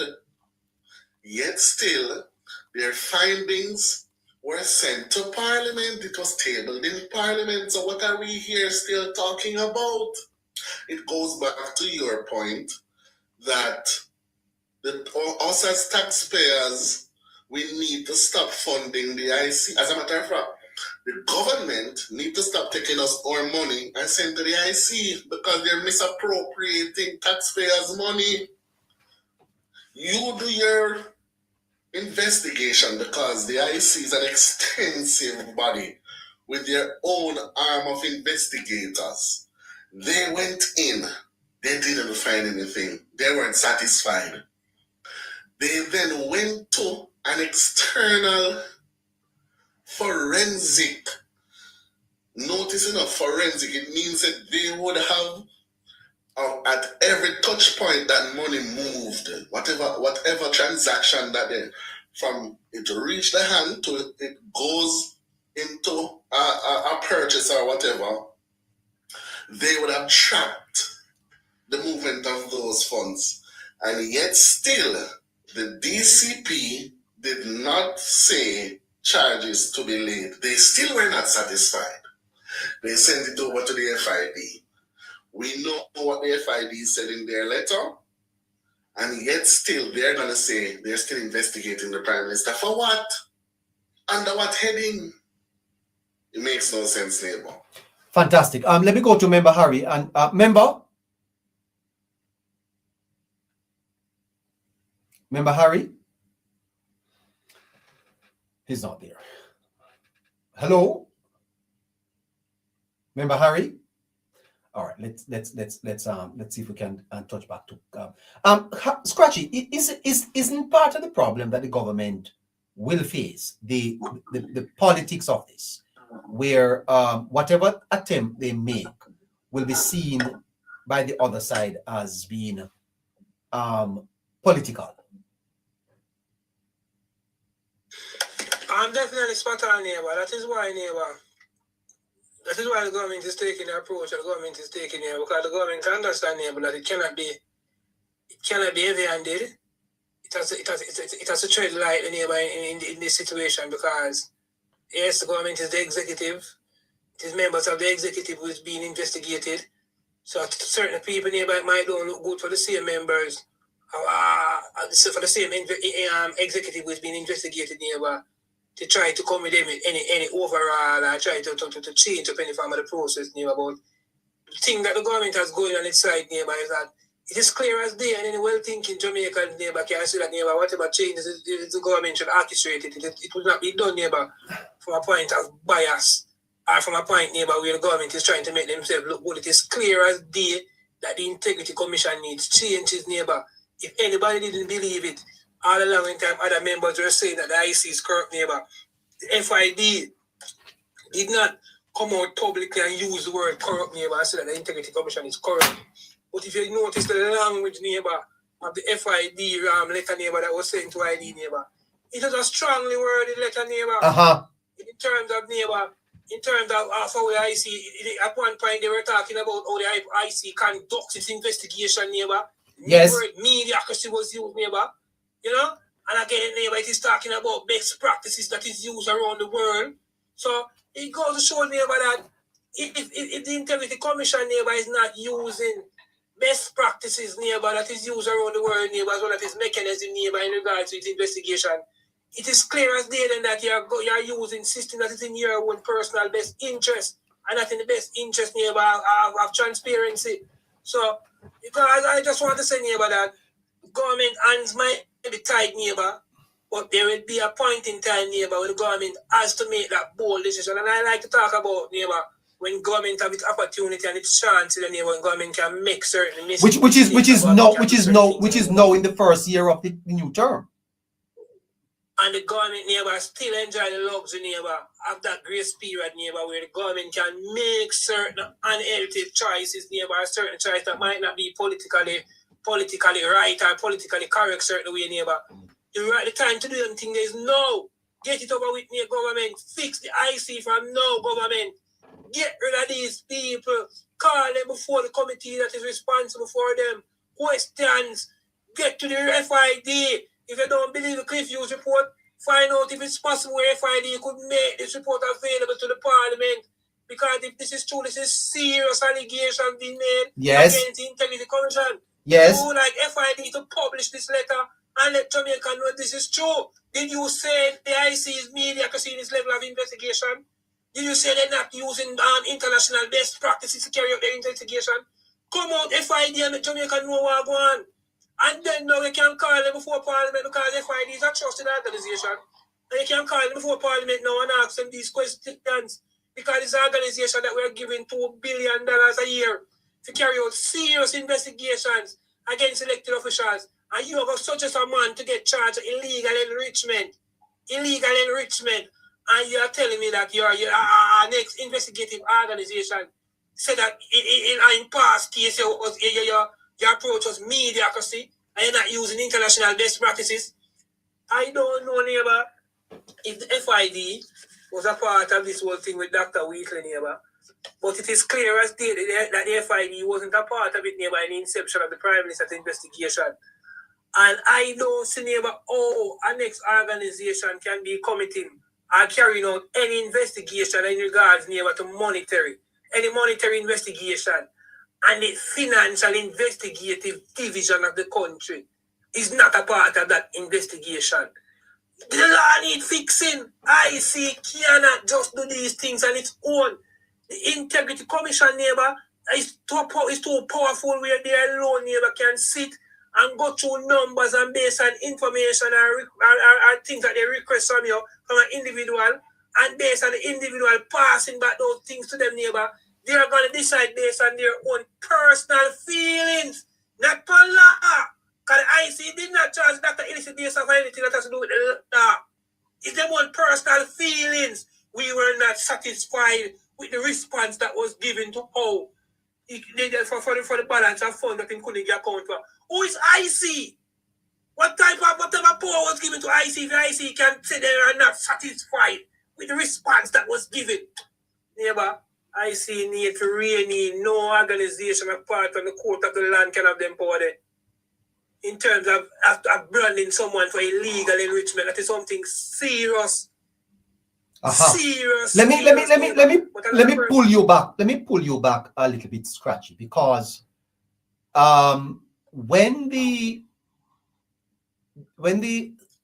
Yet still, their findings were sent to Parliament. It was tabled in Parliament. So what are we here still talking about? It goes back to your point that us as taxpayers, we need to stop funding the IC. As a matter of fact, the government need to stop taking us our money and send to the IC because they're misappropriating taxpayers' money. You do your investigation because the IC is an extensive body with their own arm of investigators. They went in, they didn't find anything, they weren't satisfied. They then went to an external forensic. Noticing a forensic, it means that they would have at every touch point that money moved, whatever transaction that they, from it reached the hand to it goes into a purchase or whatever, they would have tracked the movement of those funds. And yet still, the DCP did not say charges to be laid. They still were not satisfied. They sent it over to the FID. We know what the FID said in their letter, and yet still they're going to say they're still investigating the Prime Minister. For what? Under what heading? It makes no sense, neighbor. Fantastic. Let me go to Member Harry. And Member? Member Harry? He's not there. Hello? Member Harry? All right, let's see if we can touch back to Scratchy. Isn't part of the problem that the government will face the politics of this, where whatever attempt they make will be seen by the other side as being political. I'm definitely spot on, neighbor. That is why the government is taking the approach the government is taking here, because the government can understand, neighbor, that it cannot be heavy-handed. It has to tread lightly, neighbor, in this situation, because yes, the government is the executive. It is members of the executive who is being investigated. So certain people nearby might don't look good for the same members, for the same executive who is being investigated nearby, to try to come with them in any overall and try to change up any form of the process nearby. But the thing that the government has going on its side nearby is that it is clear as day, and any well-thinking Jamaican neighbor can see that nearby whatever changes the government should orchestrate it will not be done nearby from a point of bias. Or from a point neighbor where the government is trying to make themselves look good. It is clear as day that the Integrity Commission needs changes, neighbor. If anybody didn't believe it, all along in time other members were saying that the IC is corrupt, neighbor. The FID did not come out publicly and use the word corrupt, neighbor, and say that the Integrity Commission is corrupt. But if you notice the language, neighbor, of the FID letter, neighbor, that was sent to ID, neighbor, it was a strongly worded letter, neighbor. In terms of, neighbor, in terms of how the IC, at one point they were talking about how the IC conducts its investigation, neighbor. Yes. The word mediocrity was used, neighbor. You know? And again, neighbor, it is talking about best practices that is used around the world. So it goes to show, neighbor, that if the Integrity Commission, neighbor, is not using best practices, neighbor, that is used around the world, neighbor, as well as its mechanism, neighbor, in regards to its investigation, it is clear as day then that you are using system that is in your own personal best interest and not in the best interest, neighbor, of transparency. So, because I just want to say, neighbor, that government hands might be tied, neighbor, but there will be a point in time, neighbor, where the government has to make that bold decision. And I like to talk about, neighbor, when government have its opportunity and its chance, neighbor, when government can make certain mistakes. Which is now in the first year of the new term. And the government, neighbor, still enjoy the luxury, neighbor, of that grace period, neighbor, where the government can make certain unhealthy choices, neighbor, certain choices that might not be politically right or politically correct, certain way, neighbor. The time to do anything is now. Get it over with, neighbor, government. Fix the IC from now, government. Get rid of these people. Call them before the committee that is responsible for them. Questions. Get to the FID. If you don't believe the Cliff Hughes report, find out if it's possible where FID could make this report available to the Parliament. Because if this is true, this is serious allegations being made against the Integrity Commission. Yes. You would like FID to publish this letter and let Jamaica know this is true. Did you say the IC is mediocrity in this level of investigation? Did you say they're not using international best practices to carry out their investigation? Come out, FID, and let Jamaica know what going on. And then now you can call them before Parliament because FID is a trusted organization. And you can call them before Parliament now and ask them these questions because it's an organization that we're giving $2 billion a year to carry out serious investigations against elected officials. And you have such a man to get charged of illegal enrichment. And you are telling me that your next investigative organization said that in past case your approach was mediocrity and you're not using international best practices. I don't know, neighbor, if the FID was a part of this whole thing with Dr. Wheatley, neighbor. But it is clear as day that the FID wasn't a part of it, neighbor, in the inception of the Prime Minister's investigation. And I don't see, neighbor, how a next organization can be committing or carrying out any investigation in regards, neighbor, to any monetary investigation. And the financial investigative division of the country is not a part of that investigation. The law needs fixing. IC cannot just do these things on its own. The Integrity Commission, neighbor, is too powerful where they alone, neighbor, can sit and go through numbers and based on information or things that they request from you, from an individual, and based on the individual passing back those things to them neighbor, they are going to decide based on their own personal feelings, not per law. Because the IC did not charge Dr. Illicit based on anything that has to do with the law. It's their own personal feelings. We were not satisfied with the response that was given to how for the balance of funds that he couldn't get account for. Who is IC? Whatever power was given to IC, if IC can say they are not satisfied with the response that was given. Neighbor, IC need to really no organization apart from the court of the land can have them power there. In terms of branding someone for illegal enrichment, that is something serious. Serious. Let me pull you back. Let me pull you back a little bit, Scratchy, because when the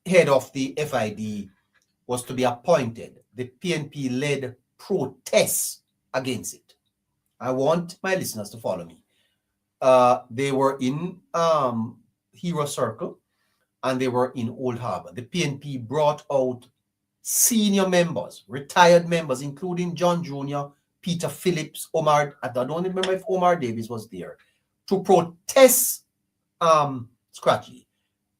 head of the FID was to be appointed, the PNP led protests against it. I want my listeners to follow me. They were in Hero Circle and they were in Old Harbor. The PNP brought out senior members, retired members, including John Jr., Peter Phillips, Omar, I don't remember if Omar Davis was there, to protest Scratchy,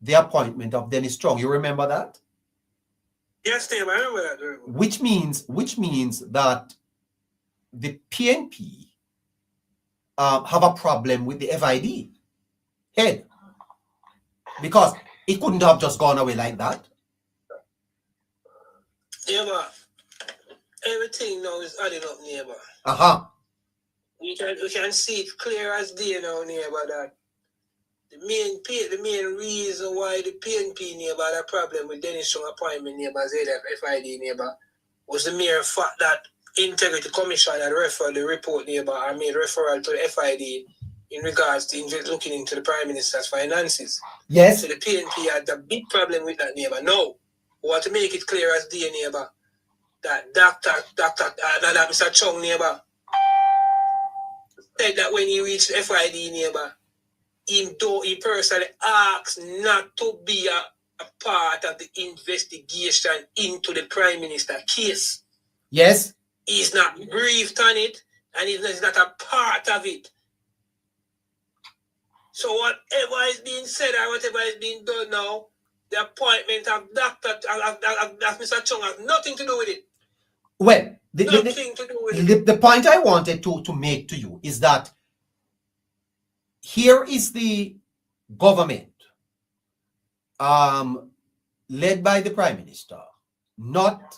the appointment of Dennis Strong. You remember that? Yes, Tim, I remember that very well. Which means that the PNP have a problem with the FID head, because it couldn't have just gone away like that. Neighbor, everything now is adding up, neighbor. We can see it clear as day now, neighbor, that the main reason why the PNP neighbor had a problem with Dennis Strong appointment neighbor as head of FID neighbor was the mere fact that Integrity Commission had referred the report neighbor and made referral to the FID in regards to looking into the Prime Minister's finances. Yes. So the PNP had a big problem with that neighbor. Now, we want to make it clear as day neighbor that that Mr. Chung neighbor said that when he reached the FID neighbor, he personally asked not to be a part of the investigation into the Prime Minister case. Yes. He's not briefed on it, and he's not a part of it. So whatever is being said or whatever is being done now, the appointment of Mr. Chung has nothing to do with it. Well, the point I wanted to make to you is that here is the government led by the Prime Minister, not...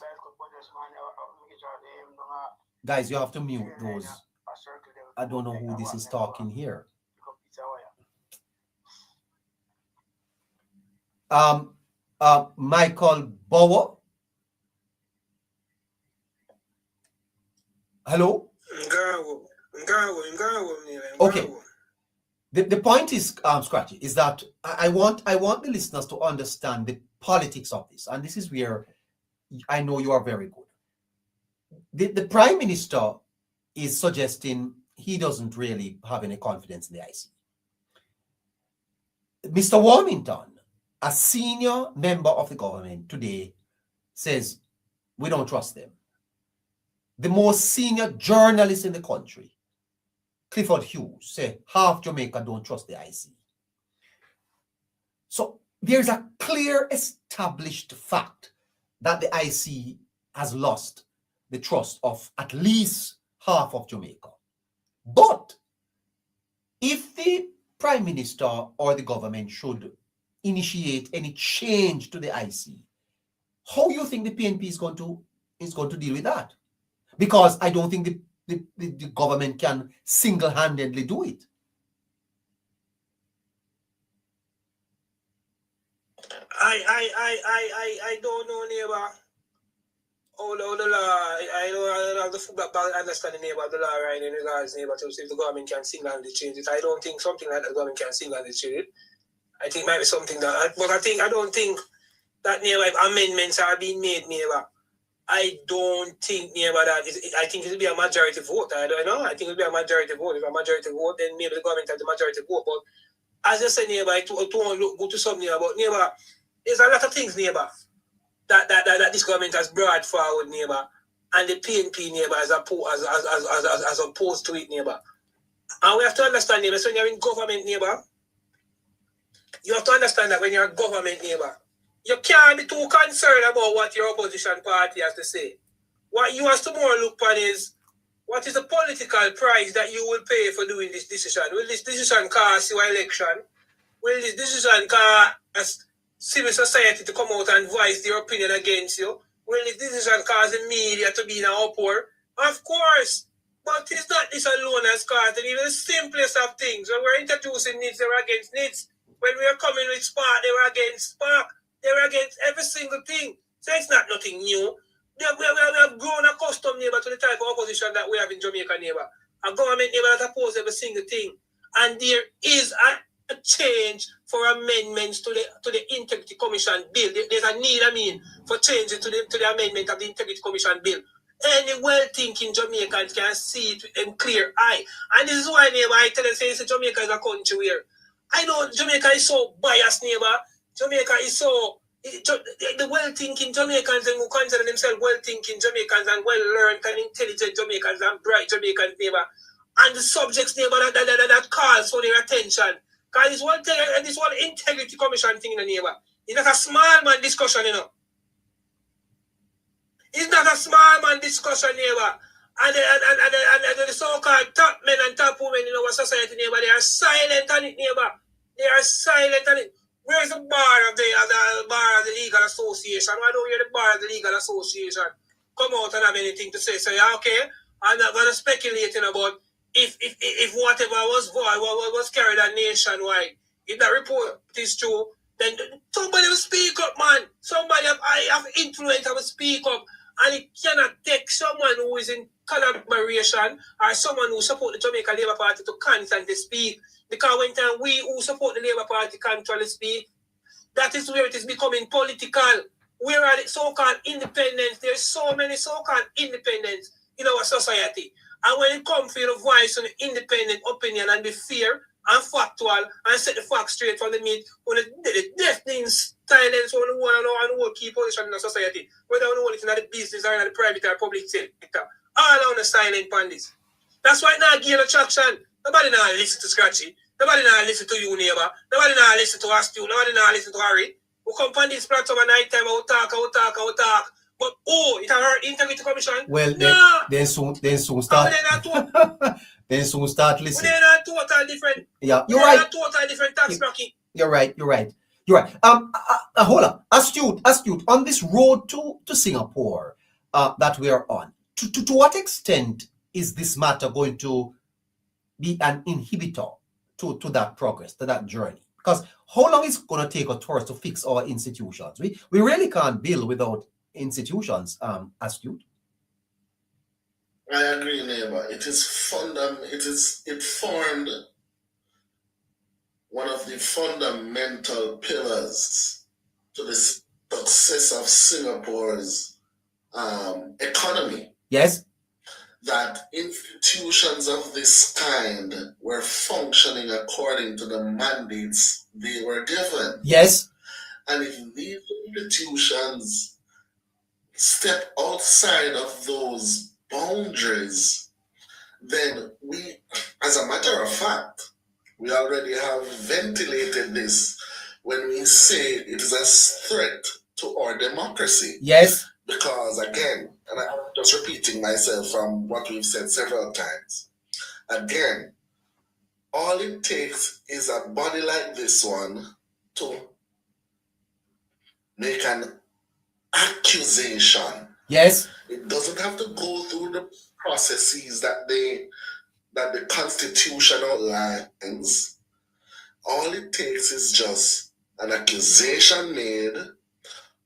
Guys, you have to mute those. I don't know who this is talking here. Michael Bauer. Hello? Okay. The point is, Scratchy, is that I want the listeners to understand the politics of this, and this is where I know you are very good. The Prime Minister is suggesting he doesn't really have any confidence in the IC. Mr. Warmington, a senior member of the government today, says we don't trust them. The most senior journalist in the country, Clifford Hughes, say half Jamaica don't trust the IC. So there's a clear established fact that the IC has lost the trust of at least half of Jamaica. But if the Prime Minister or the government should initiate any change to the IC, how do you think the PNP is going to deal with that? Because I don't think the government can single-handedly do it. I don't know, neighbor. Oh, the law. I don't have the full understanding neighbor of the law right in regards neighbor to see if the government can single-handedly change it. I don't think something like that the government can single-handedly change it. I think it might be something that, but I don't think that neighbor, if amendments are being made, neighbor, I don't think neighbor that I think it will be a majority vote. I don't know. I think it will be a majority vote. If a majority vote, then maybe the government has the majority vote. But as you say, neighbor, to look good to some neighbor, but neighbor, there's a lot of things, neighbor, that this government has brought forward, neighbor, and the PNP, neighbor, as opposed to it, neighbor. And we have to understand, neighbor, so when you're in government, neighbor, you have to understand that when you're a government, neighbor, you can't be too concerned about what your opposition party has to say. What you have to more look at is, what is the political price that you will pay for doing this decision? Will this decision cost you an election? Will this decision cause civil society to come out and voice their opinion against you? Will this decision cause the media to be in an uproar? Of course. But it's not this alone as caused, and even the simplest of things. When we're introducing NITS, they were against NITS. When we were coming with Spark, they were against Spark. They were against every single thing. So it's not nothing new. We have grown accustomed, neighbor, to the type of opposition that we have in Jamaica, neighbor. A government, neighbor, that opposes every single thing. And there is a change for amendments to the Integrity Commission bill. There's a need, for changes to the amendment of the Integrity Commission bill. Any well-thinking Jamaicans can see it in clear eye. And this is why, neighbor, I tell you, say Jamaica is a country where I know Jamaica is so biased, neighbor. Jamaica is so... The well-thinking Jamaicans and who consider themselves well-thinking Jamaicans and well-learned and intelligent Jamaicans and bright Jamaicans, neighbor. And the subjects, neighbor, that calls for their attention. Because this one thing, and this one Integrity Commission thing in the neighbor. It's not a small man discussion, you know. It's not a small man discussion, neighbor. And the so-called top men and top women in our society, neighbor, they are silent on it, neighbor. They are silent on it. Where's the bar of the legal association? Why don't you hear the bar of the legal association come out and have anything to say? So yeah, okay, I'm not gonna speculate about if whatever was carried out nationwide, if that report is true, then somebody will speak up, man. Somebody have influence will speak up. And it cannot take someone who is in collaboration or someone who supports the Jamaica Labour Party to constantly speak. Because when time we who support the Labour Party constantly speak, that is where it is becoming political. Where are the so-called independents? There's so many so-called independents in our society. And when it comes for your voice on the independent opinion and be fair and factual and set the facts straight from the meat, when the deafening silence on the one and all key position in the society, whether on it's in the business or in the private or public sector, all on the silent on this. That's why it not gain attraction. Nobody now listen to Scratchy. Nobody now listen to you, neighbor. Nobody now listen to us, too. Nobody now listen to Harry. We come on this platform at night time, I will talk. But it hurt Integrity Commission. Well, no. then soon start. Then soon start listening. They're not total different. Yeah, you're right. Total different tax bracket. You're right. Hold on. Astute. On this road to Singapore that we are on, to what extent is this matter going to be an inhibitor to that progress, to that journey? Because how long is it going to take for us to fix our institutions? We really can't build without institutions, Astute. I agree, neighbor. It formed one of the fundamental pillars to the success of Singapore's economy. Yes. That institutions of this kind were functioning according to the mandates they were given. Yes. And if these institutions step outside of those boundaries, then we, as a matter of fact, we already have ventilated this when we say it is a threat to our democracy. Yes. Because again, and I'm just repeating myself from what we've said several times, again, all it takes is a body like this one to make an accusation. Yes. It doesn't have to go through the processes that the Constitution outlines. All it takes is just an accusation made,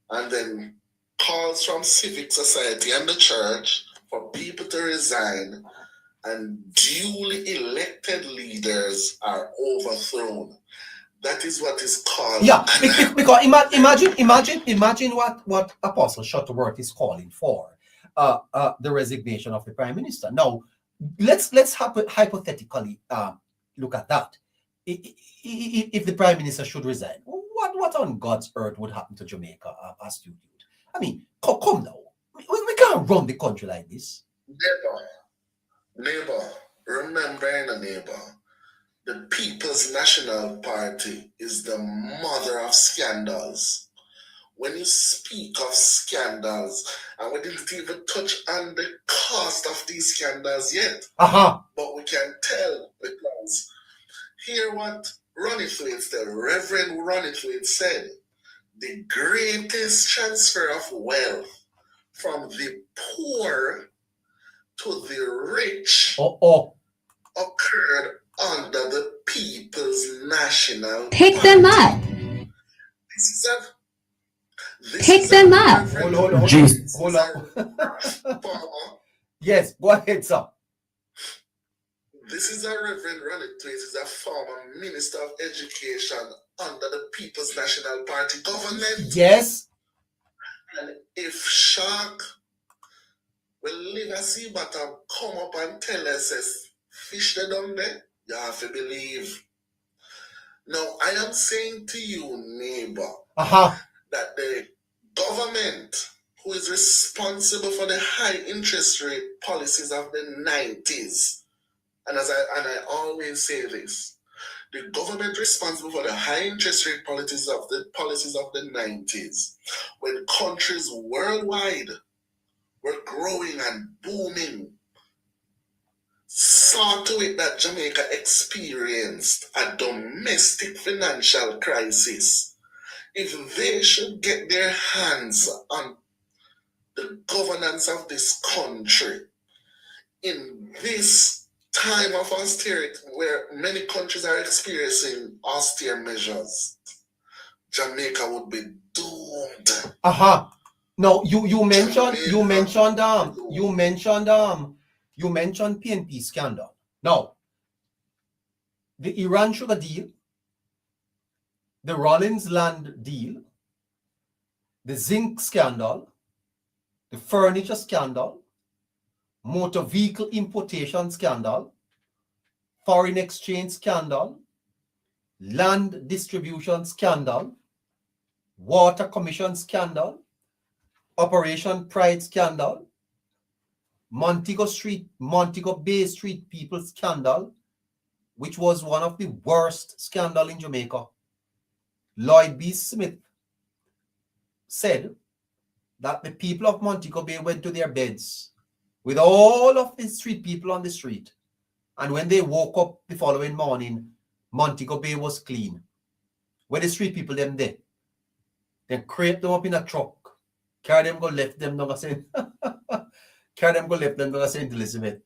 and then calls from civic society and the church for people to resign, and duly elected leaders are overthrown. That is what is called. Yeah, because imagine what Apostle Shuttleworth is calling for, the resignation of the Prime Minister. Now, let's hypothetically look at that. if the Prime Minister should resign, what on God's earth would happen to Jamaica as student? I mean, come now. We can't run the country like this. Neighbor, remember, neighbor, the People's National Party is the mother of scandals. When you speak of scandals, and we didn't even touch on the cost of these scandals yet, but we can tell because hear what Runnythwaite, the Reverend Runnythwaite said, the greatest transfer of wealth from the poor to the rich occurred under the People's National Pick Party. them up. Pick them up. Hold on. Yes, go ahead, sir. This is a Reverend Runnythwaite, is a former Minister of Education under the People's National Party government. Yes. And if Shark will leave a sea bottom, come up and tell us, fish the down there, you have to believe. Now, I am saying to you, neighbor, that the government who is responsible for the high interest rate policies of the 90s, and I always say this, the government responsible for the high interest rate policies of the 90s, when countries worldwide were growing and booming, saw to it that Jamaica experienced a domestic financial crisis. If they should get their hands on the governance of this country in this time of austerity, where many countries are experiencing austere measures, Jamaica would be doomed. No, you mentioned PNP scandal. Now, the Iran sugar deal, the Rollins land deal, the zinc scandal, the furniture scandal, motor vehicle importation scandal, foreign exchange scandal, land distribution scandal, water commission scandal, Operation Pride scandal, Montego Bay Street people scandal, which was one of the worst scandal in Jamaica. Lloyd B. Smith said that the people of Montego Bay went to their beds with all of the street people on the street, and when they woke up the following morning, Montego Bay was clean. Where the street people them there, they create them up in a truck, carry them go left them down St. Elizabeth.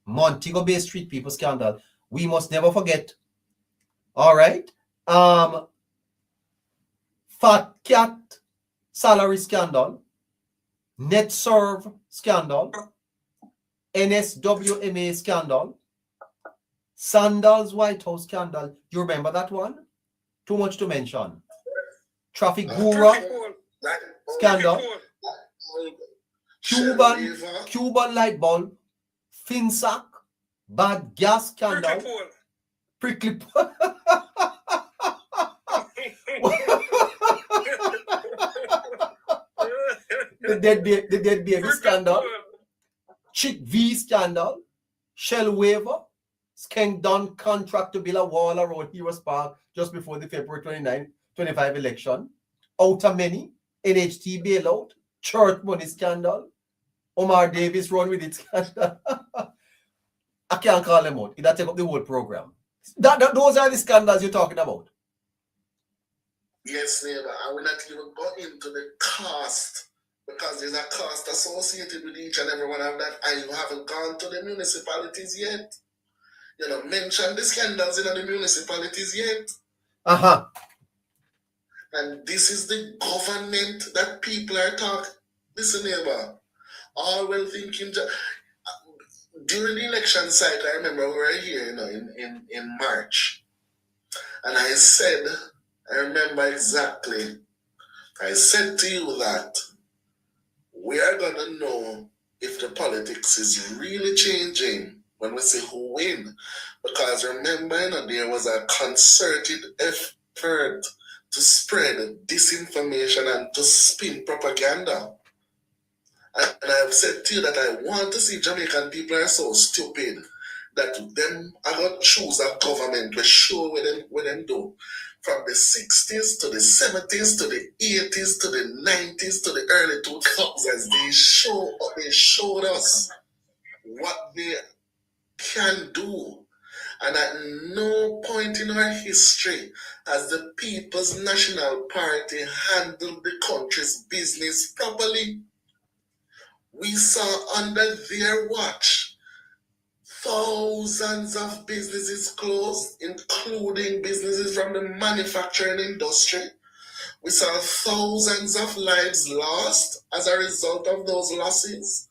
Montego Bay street people scandal. We must never forget. All right. Fat Cat salary scandal, Net Serve scandal, NSWMA scandal, Sandals White House scandal. You remember that one? Too much to mention. Traffic Guru scandal, Cuban light bulb, Finsac, bad gas scandal, prickly the dead baby scandal, Chick V scandal, Shell waiver, Skank Don contract to build a wall around Heroes Park just before the February 25 election, Outer Many, NHT bailout, church money scandal, Omar Davis run with it scandal. I can't call them out. It'll take up the whole program. Those are the scandals you're talking about. Yes, neighbor. I will not even go into the cost, because there's a cost associated with each and every one of that, and you haven't gone to the municipalities yet. You know, mention the scandals in the municipalities yet. And this is the government that people are talking. Listen, neighbor, all well thinking. During the election cycle, I remember we were here, you know, in March. And I said, I remember exactly, I said to you that we are going to know if the politics is really changing when we say who win. Because remember, there was a concerted effort to spread disinformation and to spin propaganda. And I've said to you that I want to see Jamaican people are so stupid that them I got choose a government to show what them do. From the 60s to the 70s to the 80s to the 90s to the early 2000s, they showed us what they can do. And at no point in our history has the People's National Party handled the country's business properly. We saw under their watch thousands of businesses closed, including businesses from the manufacturing industry. We saw thousands of lives lost as a result of those losses.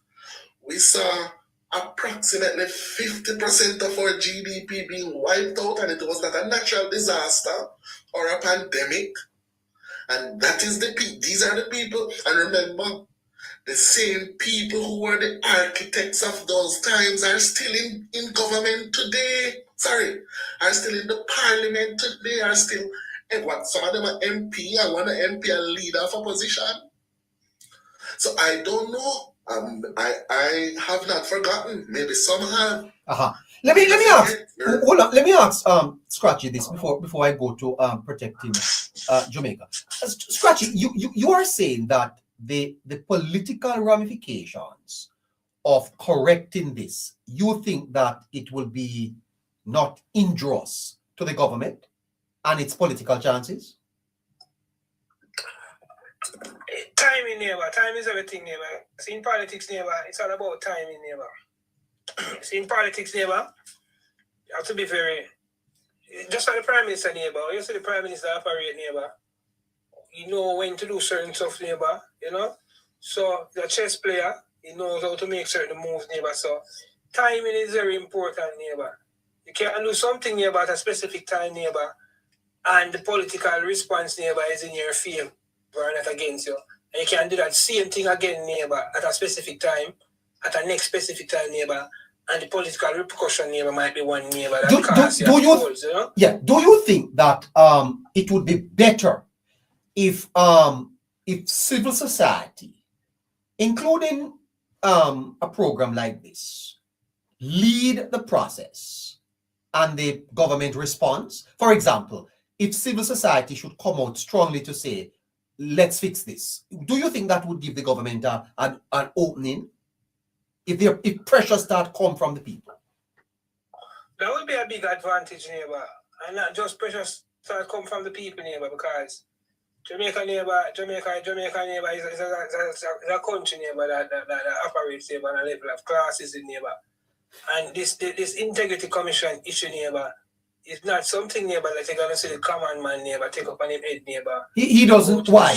We saw approximately 50% of our GDP being wiped out, and it was not a natural disaster or a pandemic. And that is these are the people, and remember, the same people who were the architects of those times are still in government today. Are still in the parliament today, are still, some of them are MP, and one MP a leader of opposition. So I don't know. I have not forgotten. Maybe some have. Let me ask. Hold on. Let me ask Scratchy this before I go to protecting Jamaica. Scratchy, you are saying that the political ramifications of correcting this, you think that it will be not injurious to the government and its political chances? Timing, neighbor. Time is everything, neighbor. See, in politics, neighbor, it's all about timing, neighbor. See, in politics, neighbor, you have to be very... Just like the Prime Minister, neighbor. You see the Prime Minister operate, neighbor. You know when to do certain stuff, neighbor, you know? So, the chess player, he knows how to make certain moves, neighbor. So, timing is very important, neighbor. You can't do something, neighbor, at a specific time, neighbor, and the political response, neighbor, is in your favor or not against you. And you can do that same thing again, neighbor, at a specific time, at a next specific time, neighbor, and the political repercussion, neighbor, might be one neighbor that costs you goals, you know? Yeah. Do you think that it would be better if civil society, including a program like this, lead the process and the government responds? For example, if civil society should come out strongly to say, let's fix this, do you think that would give the government an opening if pressure start come from the people? That would be a big advantage, neighbor. And not just pressure start come from the people, neighbor, because Jamaica neighbor is a country, neighbor, that operates, neighbor, on a level of classes in, neighbor. And this integrity commission issue, neighbor, is not something, neighbor, that you're going to see the common man, neighbor, take up on his head, neighbor. He doesn't. Why?